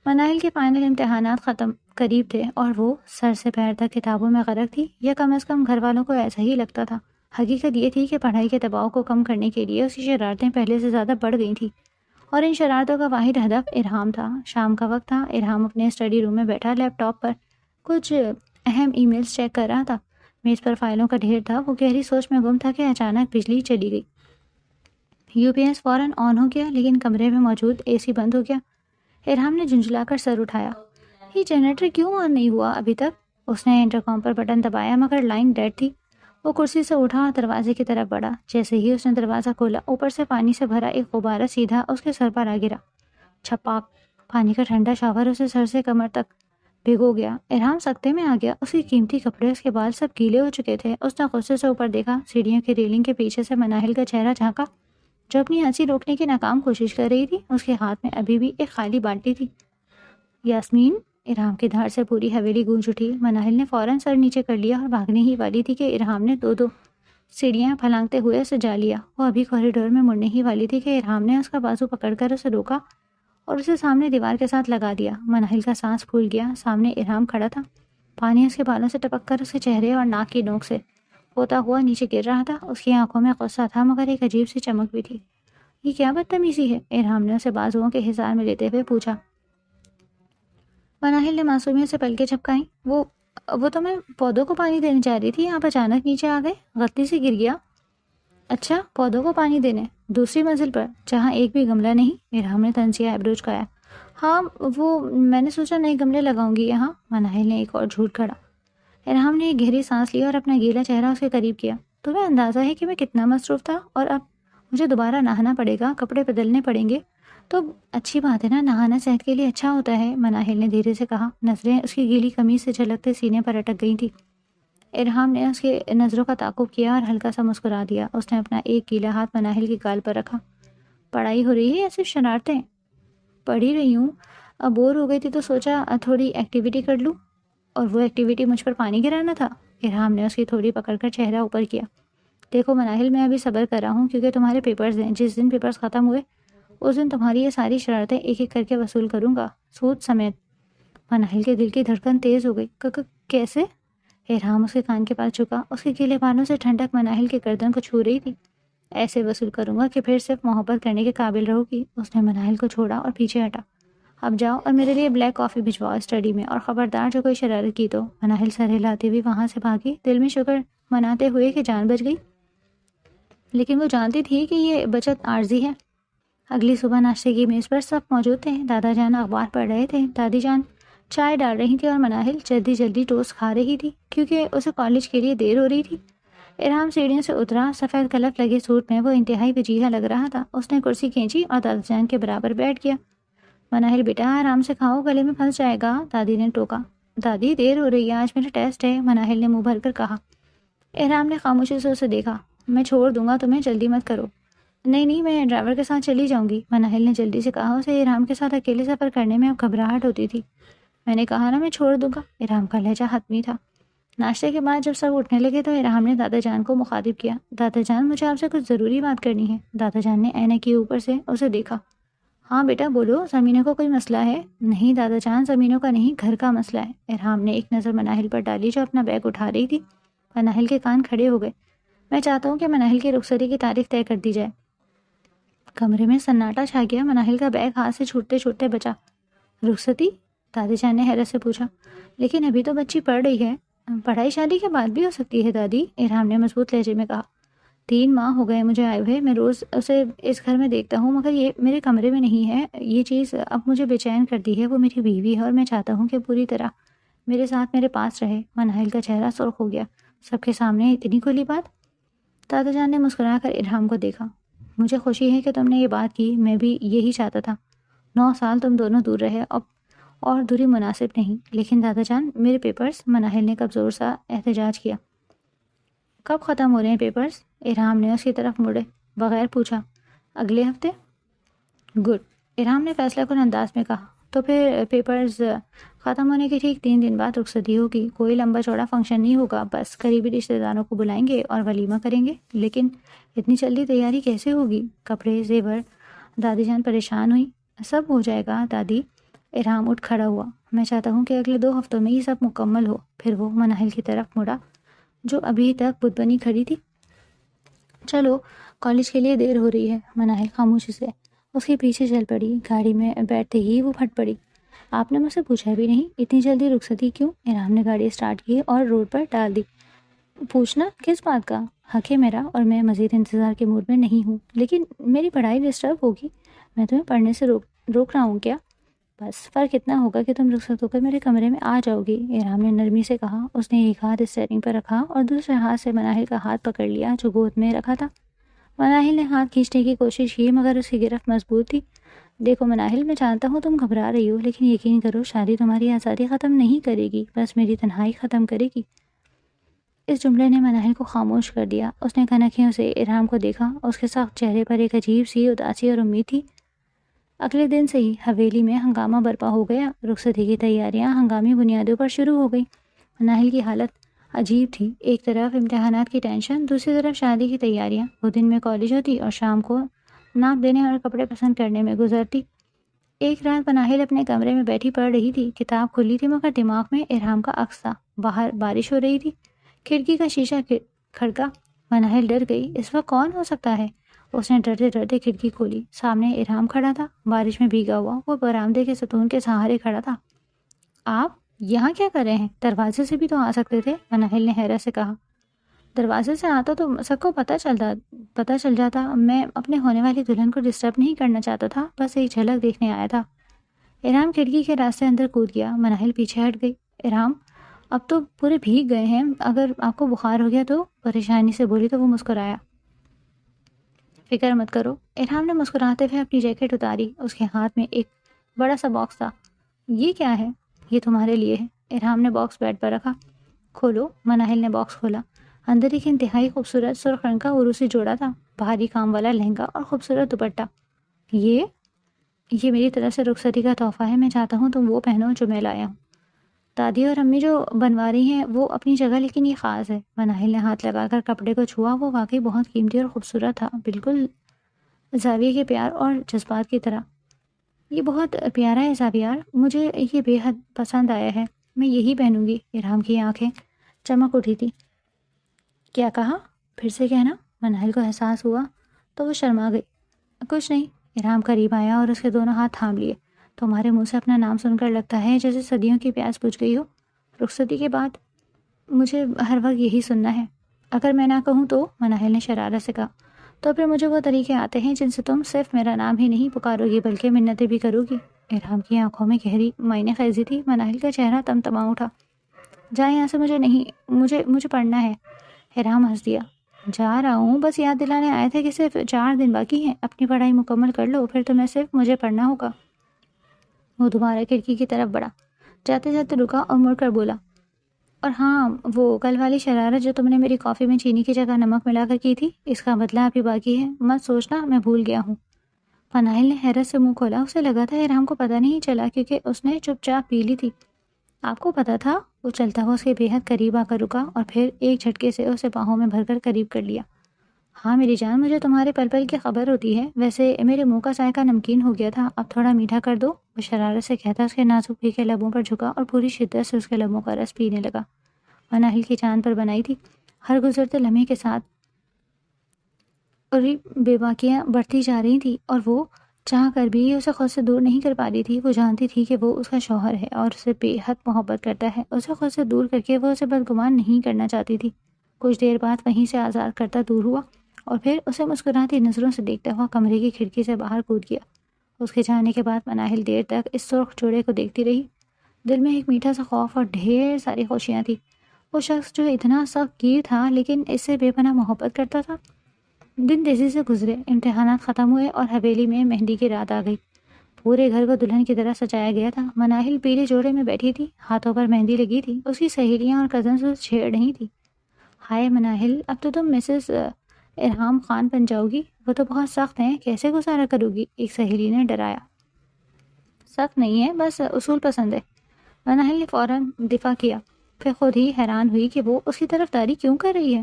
مناہل کے فائنل امتحانات ختم قریب تھے اور وہ سر سے پیر تک کتابوں میں غرق تھی، یا کم از کم گھر والوں کو ایسا ہی لگتا تھا۔ حقیقت یہ تھی کہ پڑھائی کے دباؤ کو کم کرنے کے لیے اس کی شرارتیں پہلے سے زیادہ بڑھ گئی تھیں، اور ان شرارتوں کا واحد ہدف ارحام تھا۔ شام کا وقت تھا۔ ارحام اپنے اسٹڈی روم میں بیٹھا لیپ ٹاپ پر کچھ اہم ای میلز چیک کر رہا تھا۔ میز پر فائلوں کا ڈھیر تھا۔ وہ گہری سوچ میں گم تھا کہ اچانک بجلی چلی گئی۔ یو پی ایس فوراً آن ہو گیا، لیکن کمرے میں موجود اے سی بند ہو گیا۔ ارحام نے جھنجھلا کر سر اٹھایا۔ یہ جنریٹر کیوں آن نہیں ہوا ابھی تک؟ اس نے انٹرکام پر بٹن دبایا، مگر لائن ڈیڈ تھی۔ وہ کرسی سے اٹھا اور دروازے کی طرف بڑھا۔ جیسے ہی اس نے دروازہ کھولا، اوپر سے پانی سے بھرا ایک غبارہ سیدھا اس کے سر پر آ گرا۔ چھپاک! پانی کا ٹھنڈا شاور اسے سر سے کمر تک بھگو گیا۔ ارحام سکتے میں آ گیا۔ اس کی قیمتی کپڑے، اس کے بال سب گیلے ہو چکے تھے۔ اس نے غصے سے اوپر دیکھا۔ سیڑھیوں کی ریلنگ کے پیچھے سے مناہل کا چہرہ جھانکا، جو اپنی ہنسی روکنے کی ناکام کوشش کر رہی تھی۔ اس کے ہاتھ میں ابھی بھی ایک خالی بالٹی تھی۔ یاسمین! ارحام کی دھاڑ سے پوری حویلی گونج اٹھی۔ مناہل نے فوراً سر نیچے کر لیا اور بھاگنے ہی والی تھی کہ ارحام نے 2 سیڑھیاں پھلانگتے ہوئے اسے جا لیا۔ وہ ابھی کوریڈور میں مڑنے ہی والی تھی کہ ارحام نے اس کا بازو پکڑ کر اسے روکا اور اسے سامنے دیوار کے ساتھ لگا دیا۔ مناہل کا سانس پھول گیا۔ سامنے ارحام کھڑا تھا۔ پانی اس کے بالوں سے ٹپک کر اس کے چہرے اور ناک کی نوک سے ہوتا ہوا نیچے گر رہا تھا۔ اس کی آنکھوں میں غصہ تھا، مگر ایک عجیب سی چمک بھی تھی۔ یہ کیا بدتمیزی ہے؟ ارحام نے اسے بازوؤں کے حصار میں لیتے ہوئے پوچھا۔ مناہل نے معصومیت سے پلکیں جھپکائیں۔ وہ تو میں پودوں کو پانی دینے جا رہی تھی، آپ اچانک نیچے آ گئے، غلطی سے گر گیا۔ اچھا، پودوں کو پانی دینے؟ دوسری منزل پر جہاں ایک بھی گملہ نہیں؟ ارحام نے طنزیہ ایبرو چکایا۔ ہاں، وہ میں نے سوچا نئے گملے لگاؤں گی یہاں۔ مناہل نے ایک اور جھوٹ کھڑا۔ ارحام نے ایک گہری سانس لی اور اپنا گیلا چہرہ اس کے قریب کیا۔ تمہیں اندازہ ہے کہ میں کتنا مصروف تھا، اور اب مجھے دوبارہ نہانا پڑے گا، کپڑے بدلنے پڑیں گے۔ تو اچھی بات ہے نا، نہانا صحت کے لیے اچھا ہوتا ہے، مناہل نے دھیرے سے کہا۔ نظریں اس کی گیلی قمیض سے جھلکتے سینے پر اٹک گئی تھی۔ ارحام نے اس کے نظروں کا تعاقب کیا اور ہلکا سا مسکرا دیا۔ اس نے اپنا ایک گیلا ہاتھ مناہل کی گال پر رکھا۔ پڑھائی ہو رہی ہے یا صرف شرارتیں؟ پڑھ ہی رہی ہوں، اب بور ہو گئی تھی تو سوچا تھوڑی ایکٹیویٹی کر لوں۔ اور وہ ایکٹیویٹی مجھ پر پانی گرانا تھا؟ ارحام نے اس کی تھوڑی پکڑ کر چہرہ اوپر کیا۔ دیکھو مناہل، میں ابھی صبر کر رہا ہوں کیونکہ تمہارے پیپرز ہیں۔ جس دن پیپرز ختم ہوئے اس دن تمہاری یہ ساری شرارتیں ایک ایک کر کے وصول کروں گا، سود سمیت۔ مناہل کے دل کی دھڑکن تیز ہو گئی۔ کیسے؟ ارحام اس کے کان کے پاس جھکا۔ اس کے گیلے بانوں سے ٹھنڈک مناہل کے گردن کو چھو رہی تھی۔ ایسے وصول کروں گا کہ پھر صرف محبت کرنے کے قابل رہو گی۔ اس نے مناہل کو چھوڑا اور پیچھے ہٹا۔ اب جاؤ اور میرے لیے بلیک کافی بھجواؤ اسٹڈی میں، اور خبردار جو کوئی شرارت کی تو۔ مناہل سر ہلاتی ہوئی وہاں سے بھاگی، دل میں شکر مناتے ہوئے کہ جان بچ گئی، لیکن وہ جانتی تھی کہ یہ بچت عارضی ہے۔ اگلی صبح ناشتے کی میز پر سب موجود تھے۔ دادا جان اخبار پڑھ رہے تھے، دادی جان چائے ڈال رہی تھی، اور مناہل جلدی جلدی ٹوسٹ کھا رہی تھی کیونکہ اسے کالج کے لیے دیر ہو رہی تھی۔ ارحام سیڑھیوں سے اترا۔ سفید کلف لگے سوٹ میں وہ انتہائی وجیہہ لگ رہا تھا۔ اس نے کرسی کھینچی اور دادا جان کے برابر بیٹھ گیا۔ مناہل بیٹا آرام سے کھاؤ، گلے میں پھنس جائے گا، دادی نے ٹوکا۔ دادی دیر ہو رہی ہے، آج میرا ٹیسٹ ہے، مناہل نے منہ بھر کر کہا۔ ارحام نے خاموشی سے اسے دیکھا۔ میں چھوڑ دوں گا تمہیں، جلدی مت کرو۔ نہیں، میں ڈرائیور کے ساتھ چلی جاؤں گی، مناہل نے جلدی سے کہا۔ اسے ارحام کے ساتھ اکیلے سفر کرنے میں اب گھبراہٹ ہوتی تھی۔ میں نے کہا نا میں چھوڑ دوں گا، ارحام کا لہجہ حتمی تھا۔ ناشتے کے بعد جب سب اٹھنے لگے تو ارحام نے دادا جان کو مخاطب کیا۔ دادا جان، مجھے آپ سے کچھ ضروری بات کرنی ہے۔ دادا جان نے اینے کے اوپر سے اسے دیکھا۔ ہاں بیٹا بولو، زمینوں کا کوئی مسئلہ ہے؟ نہیں دادا جان، زمینوں کا نہیں، گھر کا مسئلہ ہے۔ ارحام نے ایک نظر مناہل پر ڈالی جو اپنا بیگ اٹھا رہی تھی۔ مناہل کے کان کھڑے ہو گئے۔ میں چاہتا ہوں کہ مناہل کی رخصتی کی تاریخ طے کر دی جائے۔ کمرے میں سناٹا چھا گیا۔ مناہل کا بیگ ہاتھ سے چھوٹتے چھوٹتے بچا۔ رخصتی؟ دادی جان نے حیرت سے پوچھا۔ لیکن ابھی تو بچی پڑھ رہی ہے۔ پڑھائی شادی کے بعد بھی ہو سکتی ہے دادی، ارحام نے مضبوط لہجے میں کہا۔ 3 ماہ ہو گئے مجھے آئے ہوئے، میں روز اسے اس گھر میں دیکھتا ہوں، مگر یہ میرے کمرے میں نہیں ہے۔ یہ چیز اب مجھے بے چین کرتی ہے۔ وہ میری بیوی ہے اور میں چاہتا ہوں کہ پوری طرح میرے ساتھ میرے پاس رہے۔ مناہل کا چہرہ سرخ ہو گیا۔ سب کے سامنے اتنی کھلی بات؟ دادا جان نے مسکرا کر ارحام کو دیکھا۔ مجھے خوشی ہے کہ تم نے یہ بات کی، میں بھی یہی چاہتا تھا۔ 9 سال تم دونوں دور رہے، اب اور دوری مناسب نہیں۔ لیکن دادا جان، میرے پیپرز، مناہل نے کمزور سا احتجاج کیا۔ کب ختم ہو رہے ہیں پیپرز؟ ارحام نے اس کی طرف مڑے بغیر پوچھا۔ اگلے ہفتے؟ گڈ، ارحام نے فیصلہ کن انداز میں کہا۔ تو پھر پیپرز ختم ہونے کے ٹھیک 3 دن بعد رخصتی ہوگی۔ کوئی لمبا چوڑا فنکشن نہیں ہوگا، بس قریبی رشتہ داروں کو بلائیں گے اور ولیمہ کریں گے۔ لیکن اتنی جلدی تیاری کیسے ہوگی؟ کپڑے، زیور؟ دادی جان پریشان ہوئی۔ سب ہو جائے گا دادی۔ ارحام اٹھ کھڑا ہوا۔ میں چاہتا ہوں کہ اگلے 2 ہفتوں میں یہ سب مکمل ہو۔ پھر وہ مناہل کی طرف مڑا جو ابھی تک بت بنی کھڑی تھی۔ چلو، کالج کے لیے دیر ہو رہی ہے۔ مناہل خاموشی سے اس کے پیچھے چل پڑی۔ گاڑی میں بیٹھتے ہی وہ پھٹ پڑی۔ آپ نے مجھ سے پوچھا بھی نہیں، اتنی جلدی رخصتی کیوں؟ ارحام نے گاڑی اسٹارٹ کی اور روڈ پر ڈال دی۔ پوچھنا کس بات کا؟ حق ہے میرا، اور میں مزید انتظار کے موڈ میں نہیں ہوں۔ لیکن میری پڑھائی ڈسٹرب ہوگی، میں تمہیں پڑھنے سے روک رہا ہوں کیا؟ بس فرق اتنا ہوگا کہ تم رخصت ہو کر میرے کمرے میں آ جاؤ گی، ارحام نے نرمی سے کہا۔ اس نے ایک ہاتھ اسٹیئرنگ پر رکھا اور دوسرے ہاتھ سے مناہل کا ہاتھ پکڑ لیا جو گود میں رکھا تھا۔ مناہل نے ہاتھ کھینچنے کی کوشش کی مگر اس کی گرفت مضبوط تھی۔ دیکھو مناہل، میں جانتا ہوں تم گھبرا رہی ہو، لیکن یقین کرو شادی تمہاری آزادی ختم نہیں کرے گی، بس میری تنہائی ختم کرے گی۔ اس جملے نے مناہل کو خاموش کر دیا۔ اس نے کنکھیوں سے ارحام کو دیکھا۔ اس کے سخت چہرے پر ایک عجیب سی اداسی اور امید تھی۔ اگلے دن سے ہی حویلی میں ہنگامہ برپا ہو گیا۔ رخصتی کی تیاریاں ہنگامی بنیادوں پر شروع ہو گئی۔ مناہل کی حالت عجیب تھی، ایک طرف امتحانات کی ٹینشن، دوسری طرف شادی کی تیاریاں۔ وہ دن میں کالج ہوتی اور شام کو ناپ دینے اور کپڑے پسند کرنے میں گزرتی۔ ایک رات مناہل اپنے کمرے میں بیٹھی پڑھ رہی تھی۔ کتاب کھلی تھی مگر دماغ میں ارحام کا عکس تھا۔ باہر بارش ہو رہی تھی۔ کھڑکی کا شیشہ کھڑکا۔ مناہل ڈر گئی۔ اس وقت کون ہو سکتا ہے؟ اس نے ڈرتے ڈرتے کھڑکی کھولی۔ سامنے ارحام کھڑا تھا، بارش میں بھیگا ہوا۔ وہ برآمدے کے ستون کے سہارے کھڑا تھا۔ آپ یہاں کیا کر رہے ہیں؟ دروازے سے بھی تو آ سکتے تھے، مناہل نے حیرت سے کہا۔ دروازے سے آتا تو سب کو پتہ چل جاتا۔ میں اپنے ہونے والی دلہن کو ڈسٹرب نہیں کرنا چاہتا تھا، بس ایک جھلک دیکھنے آیا تھا۔ ارحام کھڑکی کے راستے اندر کود گیا۔ مناہل پیچھے ہٹ گئی۔ ارحام، اب تو پورے بھیگ گئے ہیں، اگر آپ کو بخار ہو گیا تو؟ پریشانی سے بولی تو وہ مسکرایا۔ فکر مت کرو۔ ارحام نے مسکراتے ہوئے اپنی جیکٹ اتاری۔ اس کے ہاتھ میں ایک بڑا سا باکس تھا۔ یہ کیا ہے؟ یہ تمہارے لیے ہے۔ ارحام نے باکس بیڈ پر رکھا۔ کھولو۔ مناہل نے باکس کھولا۔ اندر ایک انتہائی خوبصورت سرخ رنگ کا عروسی جوڑا تھا، بھاری کام والا لہنگا اور خوبصورت دوپٹہ۔ یہ میری طرف سے رخصتی کا تحفہ ہے۔ میں چاہتا ہوں تم وہ پہنو جو میں لایا ہوں۔ دادی اور امی جو بنوا رہی ہیں وہ اپنی جگہ، لیکن یہ خاص ہے۔ مناہل نے ہاتھ لگا کر کپڑے کو چھوا۔ وہ واقعی بہت قیمتی اور خوبصورت تھا، بالکل زاویے کے پیار اور جذبات کی طرح۔ یہ بہت پیارا ہے زاویار، مجھے یہ بے حد پسند آیا ہے۔ میں یہی پہنوں گی۔ ارحام کی آنکھیں چمک اٹھی تھی۔ کیا کہا؟ پھر سے کہنا۔ مناہل کو احساس ہوا تو وہ شرما گئی۔ کچھ نہیں۔ ارحام قریب آیا اور اس کے دونوں ہاتھ تھام لیے۔ تمہارے منہ سے اپنا نام سن کر لگتا ہے جیسے صدیوں کی پیاس بجھ گئی ہو۔ رخصتی کے بعد مجھے ہر وقت یہی سننا ہے۔ اگر میں نہ کہوں تو؟ مناہل نے شرارت سے کہا۔ تو پھر مجھے وہ طریقے آتے ہیں جن سے تم صرف میرا نام ہی نہیں پکارو گی بلکہ منتیں بھی کرو گی۔ ارحام کی آنکھوں میں گہری معنی خیزی تھی۔ مناہل کا چہرہ تمتما اٹھا۔ جا یہاں سے، مجھے پڑھنا ہے۔ ارحام ہنس دیا۔ جا رہا ہوں، بس یاد دلانے آئے تھے کہ صرف 4 دن باقی ہیں۔ اپنی پڑھائی مکمل کر لو، پھر تمہیں صرف مجھے پڑھنا ہوگا۔ وہ دوبارہ کھڑکی کی طرف بڑھا، جاتے جاتے رکا اور مڑ کر بولا، اور ہاں، وہ کل والی شرارت جو تم نے میری کافی میں چینی کی جگہ نمک ملا کر کی تھی، اس کا بدلہ ابھی باقی ہے۔ مت سوچنا میں بھول گیا ہوں۔ مناہل نے حیرت سے منہ کھولا۔ اسے لگا تھا ارحام کو پتہ نہیں چلا کیونکہ اس نے چپ چاپ پی لی تھی۔ آپ کو پتہ تھا؟ وہ چلتا ہوا اس کے بے حد قریب آ کر رکا اور پھر ایک جھٹکے سے اسے باہوں میں بھر کر قریب کر لیا۔ ہاں میری جان، مجھے تمہارے پل پل کی خبر ہوتی ہے۔ ویسے میرے منہ کا ذائقہ نمکین ہو گیا تھا، اب تھوڑا میٹھا کر دو۔ وہ شرارت سے کہتا اس کے نازک پھیکے لبوں پر جھکا اور پوری شدت سے اس کے لبوں کا رس پینے لگا۔ مناہل کی جان پر بنائی تھی۔ ہر گزرتے لمحے کے ساتھ اور بے باکیاں بڑھتی جا رہی تھی اور وہ چاہ کر بھی اسے خود سے دور نہیں کر پا رہی تھی۔ وہ جانتی تھی کہ وہ اس کا شوہر ہے اور اسے بے حد محبت کرتا ہے۔ اسے خود سے دور کر کے وہ اسے بدگمان نہیں کرنا چاہتی تھی۔ کچھ دیر بعد وہیں سے آزاد کرتا دور ہوا اور پھر اسے مسکراتی نظروں سے دیکھتا ہوا کمرے کی کھڑکی سے باہر کود گیا۔ اس کے جانے کے بعد مناہل دیر تک اس سرخ جوڑے کو دیکھتی رہی۔ دل میں ایک میٹھا سا خوف اور ڈھیر ساری خوشیاں تھی۔ وہ شخص جو اتنا سخت گیر تھا لیکن اس سے بے پناہ محبت کرتا تھا۔ دن تیزی سے گزرے، امتحانات ختم ہوئے اور حویلی میں مہندی کی رات آ گئی۔ پورے گھر کو دلہن کی طرح سجایا گیا تھا۔ مناہل پیلے جوڑے میں بیٹھی تھی، ہاتھوں پر مہندی لگی تھی۔ اس کی سہیلیاں اور کزنز اسے چھیڑ رہی تھی۔ ہائے مناہل، اب تو تم مسز ارحام خان بن جاؤ گی۔ وہ تو بہت سخت ہیں، کیسے گزارا کرو گی؟ ایک سہیلی نے ڈرایا۔ سخت نہیں ہے، بس اصول پسند ہے۔ مناہل نے فوراً دفاع کیا، پھر خود ہی حیران ہوئی کہ وہ اس کی طرف داری کیوں کر رہی ہے۔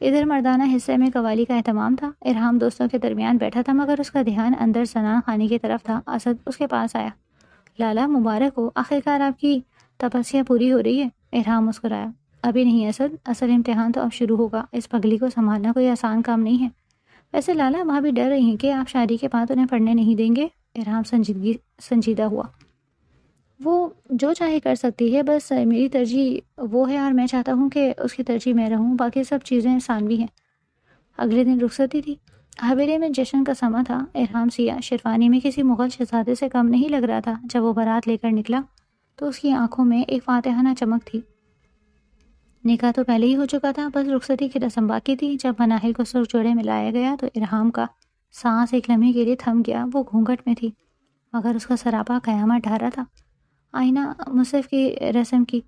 ادھر مردانہ حصے میں قوالی کا اہتمام تھا۔ ارحام دوستوں کے درمیان بیٹھا تھا مگر اس کا دھیان اندر زنان خانے کی طرف تھا۔ اسد اس کے پاس آیا۔ لالا مبارک ہو، آخرکار آپ کی تپسیا پوری ہو رہی ہے۔ ارحام مسکرایا۔ ابھی نہیں اسد، اصل امتحان تو اب شروع ہوگا۔ اس پگلی کو سنبھالنا کوئی آسان کام نہیں ہے۔ ویسے لالا بھابھی ڈر رہی ہیں کہ آپ شادی کے بعد انہیں پڑھنے نہیں دیں گے۔ ارحام سنجیدہ ہوا۔ وہ جو چاہے کر سکتی ہے، بس میری ترجیح وہ ہے اور میں چاہتا ہوں کہ اس کی ترجیح میں رہوں، باقی سب چیزیں ثانوی ہیں۔ اگلے دن رخصتی تھی۔ حویلی میں جشن کا سما تھا۔ ارحام سیاہ شیروانی میں کسی مغل شہزادے سے کم نہیں لگ رہا تھا۔ جب وہ بارات لے کر نکلا تو اس کی آنکھوں میں ایک فاتحانہ چمک تھی۔ نکاح تو پہلے ہی ہو چکا تھا، بس رخصتی کی رسم باقی تھی۔ جب مناہل کو سرخ جوڑے میں لایا گیا تو ارحام کا سانس ایک لمحے کے لیے تھم گیا۔ وہ گھونگھٹ میں تھی مگر اس کا سراپا قیامت ڈھارا تھا۔ آئینہ مصحف کی رسم کی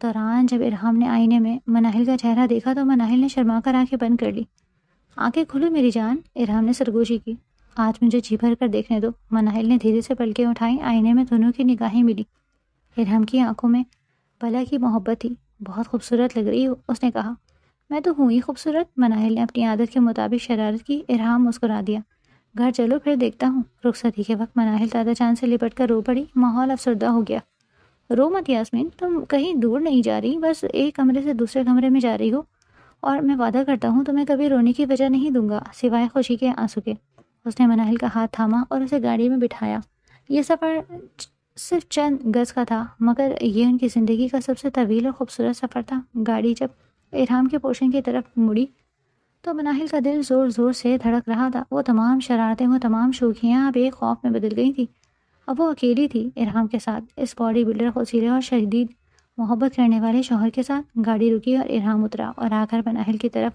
دوران جب ارحام نے آئینے میں مناہل کا چہرہ دیکھا تو مناہل نے شرما کر آنکھیں بند کر لی۔ آنکھیں کھولو میری جان، ارحام نے سرگوشی کی۔ آج مجھے جی بھر کر دیکھنے دو۔ مناہل نے دھیرے سے پلکیں اٹھائیں۔ آئینے میں دونوں کی نگاہیں ملی۔ ارحام کی آنکھوں میں بلا کی محبت تھی۔ بہت خوبصورت لگ رہی ہو، اس نے کہا۔ میں تو ہوں ہی خوبصورت، مناہل نے اپنی عادت کے مطابق شرارت کی۔ ارحام مسکرا دیا۔ گھر چلو پھر دیکھتا ہوں۔ رخصتی کے وقت مناہل دادا جان سے لپٹ کر رو پڑی۔ ماحول افسردہ ہو گیا۔ رو مت یاسمین، تم کہیں دور نہیں جا رہی، بس ایک کمرے سے دوسرے کمرے میں جا رہی ہو، اور میں وعدہ کرتا ہوں تمہیں کبھی رونے کی وجہ نہیں دوں گا سوائے خوشی کے آنسو کے۔ اس نے مناہل کا ہاتھ تھاما اور اسے گاڑی میں بٹھایا۔ یہ سفر صرف چند گز کا تھا مگر یہ ان کی زندگی کا سب سے طویل اور خوبصورت سفر تھا۔ گاڑی جب ارحام کے پورشن کی طرف مڑی تو مناہل کا دل زور زور سے دھڑک رہا تھا۔ وہ تمام شرارتیں، وہ تمام شوخیاں اب ایک خوف میں بدل گئی تھی۔ اب وہ اکیلی تھی ارحام کے ساتھ، اس باڈی بلڈر خوشیلے اور شدید محبت کرنے والے شوہر کے ساتھ۔ گاڑی رکی اور ارحام اترا اور آ کر مناہل کی طرف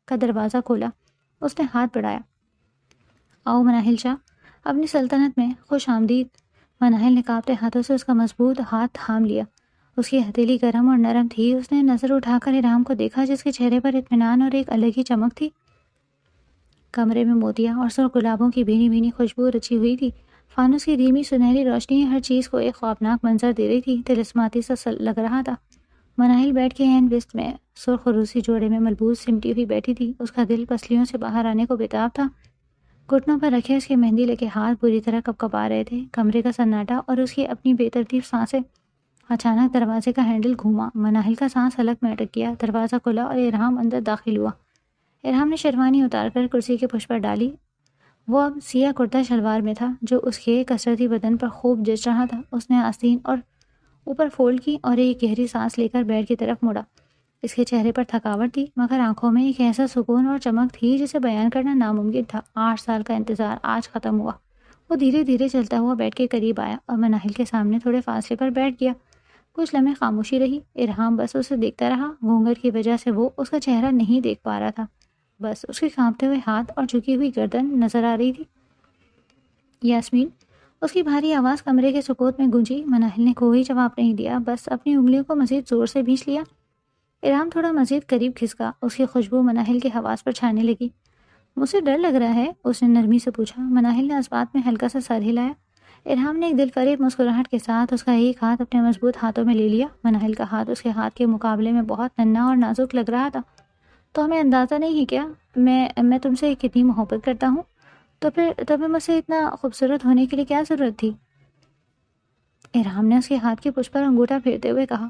کا دروازہ کھولا۔ اس نے ہاتھ بڑھایا۔ آؤ مناہل شاہ، اپنی سلطنت میں خوش آمدید۔ مناہل نے کانپتے ہاتھوں سے اس کا مضبوط ہاتھ تھام لیا۔ اس کی ہتھیلی گرم اور نرم تھی۔ اس نے نظر اٹھا کر ارحام کو دیکھا، جس کے چہرے پر اطمینان اور ایک الگ ہی چمک تھی۔ کمرے میں موتیاں اور سرخ گلابوں کی بھینی بھینی خوشبو رچی ہوئی تھی۔ فانوس کی دھیمی سنہری روشنی ہر چیز کو ایک خوابناک منظر دے رہی تھی، طلسماتی سا لگ رہا تھا۔ مناہل بیٹھ کے عین وسط میں سرخ روسی جوڑے میں ملبوس سمٹی ہوئی بیٹھی تھی۔ اس کا دل پسلیوں سے باہر آنے کو بےتاب تھا۔ گھٹنوں پر رکھے اس کے مہندی لگے ہاتھ بری طرح کپکپا رہے تھے۔ کمرے کا سناٹا اور اس کی اپنی بے ترتیب سانسیں۔ اچانک دروازے کا ہینڈل گھوما، مناہل کا سانس حلق میں اٹک گیا۔ دروازہ کھلا اور ارحام اندر داخل ہوا۔ ارحام نے شیروانی اتار کر کرسی کے پشت پر ڈالی۔ وہ اب سیاہ کرتا شلوار میں تھا، جو اس کے کسرتی بدن پر خوب جچ رہا تھا۔ اس نے آستین اور اوپر فولڈ کی اور ایک گہری سانس لے کر بیڈ کی طرف مڑا۔ اس کے چہرے پر تھکاوٹ تھی، مگر آنکھوں میں ایک ایسا سکون اور چمک تھی جسے بیان کرنا ناممکن تھا۔ 8 سال کا انتظار آج ختم ہوا۔ وہ دھیرے دھیرے چلتا ہوا بیڈ کے قریب آیا اور مناہل کے سامنے تھوڑے فاصلے پر بیٹھ گیا۔ کچھ لمحے خاموشی رہی۔ ارحام بس اسے دیکھتا رہا۔ گھونگھٹ کی وجہ سے وہ اس کا چہرہ نہیں دیکھ پا رہا تھا، بس اس کے کانپتے ہوئے ہاتھ اور جھکی ہوئی گردن نظر آ رہی تھی۔ یاسمین، اس کی بھاری آواز کمرے کے سکوت میں گونجی۔ مناہل نے کوئی جواب نہیں دیا، بس اپنی انگلیوں کو مزید زور سے بھینچ لیا۔ ارحام تھوڑا مزید قریب کھسکا۔ اس کی خوشبو مناہل کے حواس پر چھانے لگی۔ مجھے ڈر لگ رہا ہے، اس نے نرمی سے پوچھا۔ مناہل نے اس بات میں ہلکا سا سر ہلایا۔ ارحام نے ایک دل فریب مسکراہٹ کے ساتھ اس کا ایک ہاتھ اپنے مضبوط ہاتھوں میں لے لیا۔ مناہل کا ہاتھ اس کے ہاتھ کے مقابلے میں بہت ننھا اور نازک لگ رہا تھا۔ تو ہمیں اندازہ نہیں ہے کیا میں تم سے کتنی محبت کرتا ہوں؟ تو پھر تمہیں مجھ سے اتنا خوبصورت ہونے کے لیے کیا ضرورت تھی؟ ارحام نے اس کے ہاتھ کی پشت پر انگوٹھا پھیرتے ہوئے کہا،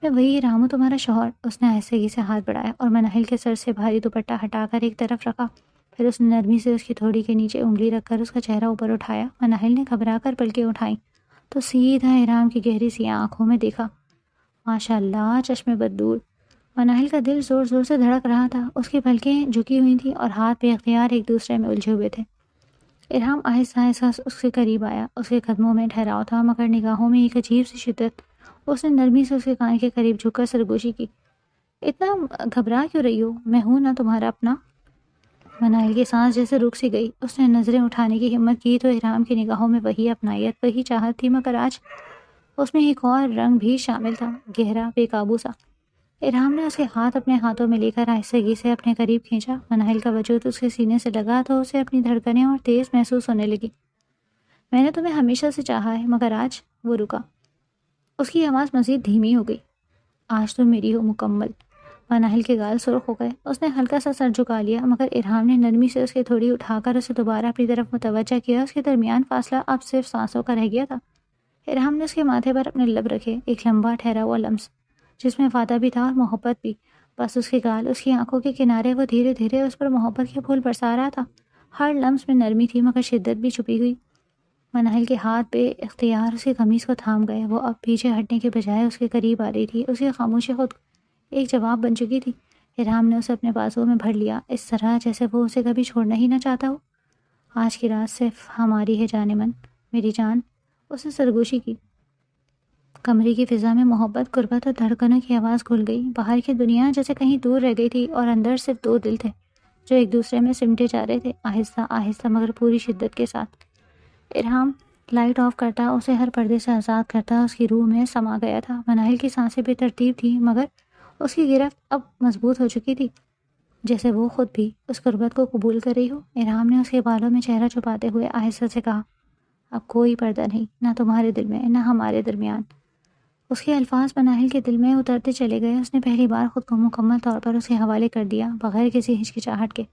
میں وہی ارحام ہوں، تمہارا شوہر۔ اس نے آہستگی سے ہاتھ بڑھایا اور مناہل کے سر سے بھاری دوپٹہ ہٹا کر ایک طرف رکھا۔ پھر اس نے نرمی سے اس کی تھوڑی کے نیچے انگلی رکھ کر اس کا چہرہ اوپر اٹھایا۔ مناہل نے گھبرا کر پلکیں اٹھائیں تو سیدھا ارحام کی گہری سیاہ آنکھوں میں دیکھا۔ ماشاء اللہ، چشمے بددور۔ مناہل کا دل زور زور سے دھڑک رہا تھا۔ اس کی پلکیں جھکی ہوئی تھیں اور ہاتھ بے اختیار ایک دوسرے میں الجھے ہوئے تھے۔ ارحام آہستہ آہستہ اس کے قریب آیا۔ اس کے قدموں میں ٹھہراؤ تھا، مگر نگاہوں میں ایک عجیب سی شدت۔ اس نے نرمی سے اس کے کان کے قریب جھک کر سرگوشی کی۔ اتنا گھبرا کیوں رہی ہو؟ میں ہوں نا تمہارا اپنا۔ مناہل کی سانس جیسے رک سی گئی۔ اس نے نظریں اٹھانے کی ہمت کی تو ارحام کی نگاہوں میں وہی اپنائیت، وہی چاہت تھی، مگر آج اس میں ایک اور رنگ بھی شامل تھا، گہرا، بے قابو سا۔ ارحام نے اس کے ہاتھ اپنے ہاتھوں میں لے کر آہستگی سے اپنے قریب کھینچا۔ مناہل کا وجود اس کے سینے سے لگا تو اسے اپنی دھڑکنیں اور تیز محسوس ہونے لگی۔ میں نے تمہیں ہمیشہ سے چاہا ہے، مگر آج۔ وہ رکا۔ اس کی آواز مزید دھیمی ہو گئی۔ آج تم میری ہو مکمل۔ مناہل کے گال سرخ ہو گئے۔ اس نے ہلکا سا سر جھکا لیا، مگر ارحام نے نرمی سے اس کی تھوڑی اٹھا کر اسے دوبارہ اپنی طرف متوجہ کیا۔ اس کے درمیان فاصلہ اب صرف سانسوں کا رہ گیا تھا۔ ارحام نے اس کے ماتھے پر اپنے لب رکھے، ایک لمبا ٹھہرا ہوا لمس جس میں وعدہ بھی تھا اور محبت بھی۔ بس اس کے گال، اس کی آنکھوں کے کنارے، وہ دھیرے دھیرے اس پر محبت کے پھول برسا رہا تھا۔ ہر لمس میں نرمی تھی، مگر شدت بھی چھپی ہوئی۔ مناہل کے ہاتھ بے اختیار اس کی قمیص کو تھام گئے۔ وہ اب پیچھے ہٹنے کے بجائے اس کے قریب آ رہی تھی۔ اس کی خاموشی خود ایک جواب بن چکی تھی۔ ارحام نے اسے اپنے بازوؤں میں بھر لیا، اس طرح جیسے وہ اسے کبھی چھوڑنا ہی نہ چاہتا ہو۔ آج کی رات صرف ہماری ہے جان من، میری جان۔ اس نے سرگوشی کی۔ کمرے کی فضا میں محبت، قربت اور دھڑکنوں کی آواز گھل گئی۔ باہر کی دنیا جیسے کہیں دور رہ گئی تھی اور اندر صرف 2 دل تھے جو ایک دوسرے میں سمٹے جا رہے تھے، آہستہ آہستہ مگر پوری شدت کے ساتھ۔ ارحام لائٹ آف کرتا، اسے ہر پردے سے آزاد کرتا، اس کی روح میں سما گیا تھا۔ مناہل کی سانسیں بے ترتیب تھیں، مگر اس کی گرفت اب مضبوط ہو چکی تھی، جیسے وہ خود بھی اس قربت کو قبول کر رہی ہو۔ ارحام نے اس کے بالوں میں چہرہ چھپاتے ہوئے آہستہ سے کہا، اب کوئی پردہ نہیں، نہ تمہارے دل میں نہ ہمارے درمیان۔ اس کے الفاظ مناہل کے دل میں اترتے چلے گئے۔ اس نے پہلی بار خود کو مکمل طور پر اس کے حوالے کر دیا، بغیر کسی ہچکچاہٹ کے۔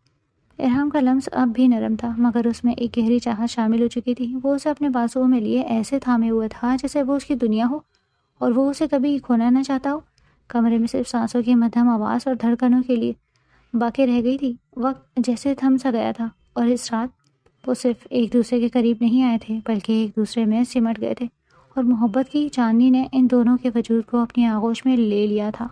ارحام کا لمس اب بھی نرم تھا، مگر اس میں ایک گہری چاہت شامل ہو چکی تھی۔ وہ اسے اپنے بازوؤں میں لیے ایسے تھامے ہوئے تھا جیسے وہ اس کی دنیا ہو اور وہ اسے کبھی کھونا نہ چاہتا ہو۔ کمرے میں صرف سانسوں کی مدھم آواز اور دھڑکنوں کے لیے باقی رہ گئی تھی۔ وقت جیسے تھم سا گیا تھا، اور اس رات وہ صرف ایک دوسرے کے قریب نہیں آئے تھے، بلکہ ایک دوسرے میں سمٹ گئے تھے، اور محبت کی چاندنی نے ان دونوں کے وجود کو اپنی آغوش میں لے لیا تھا۔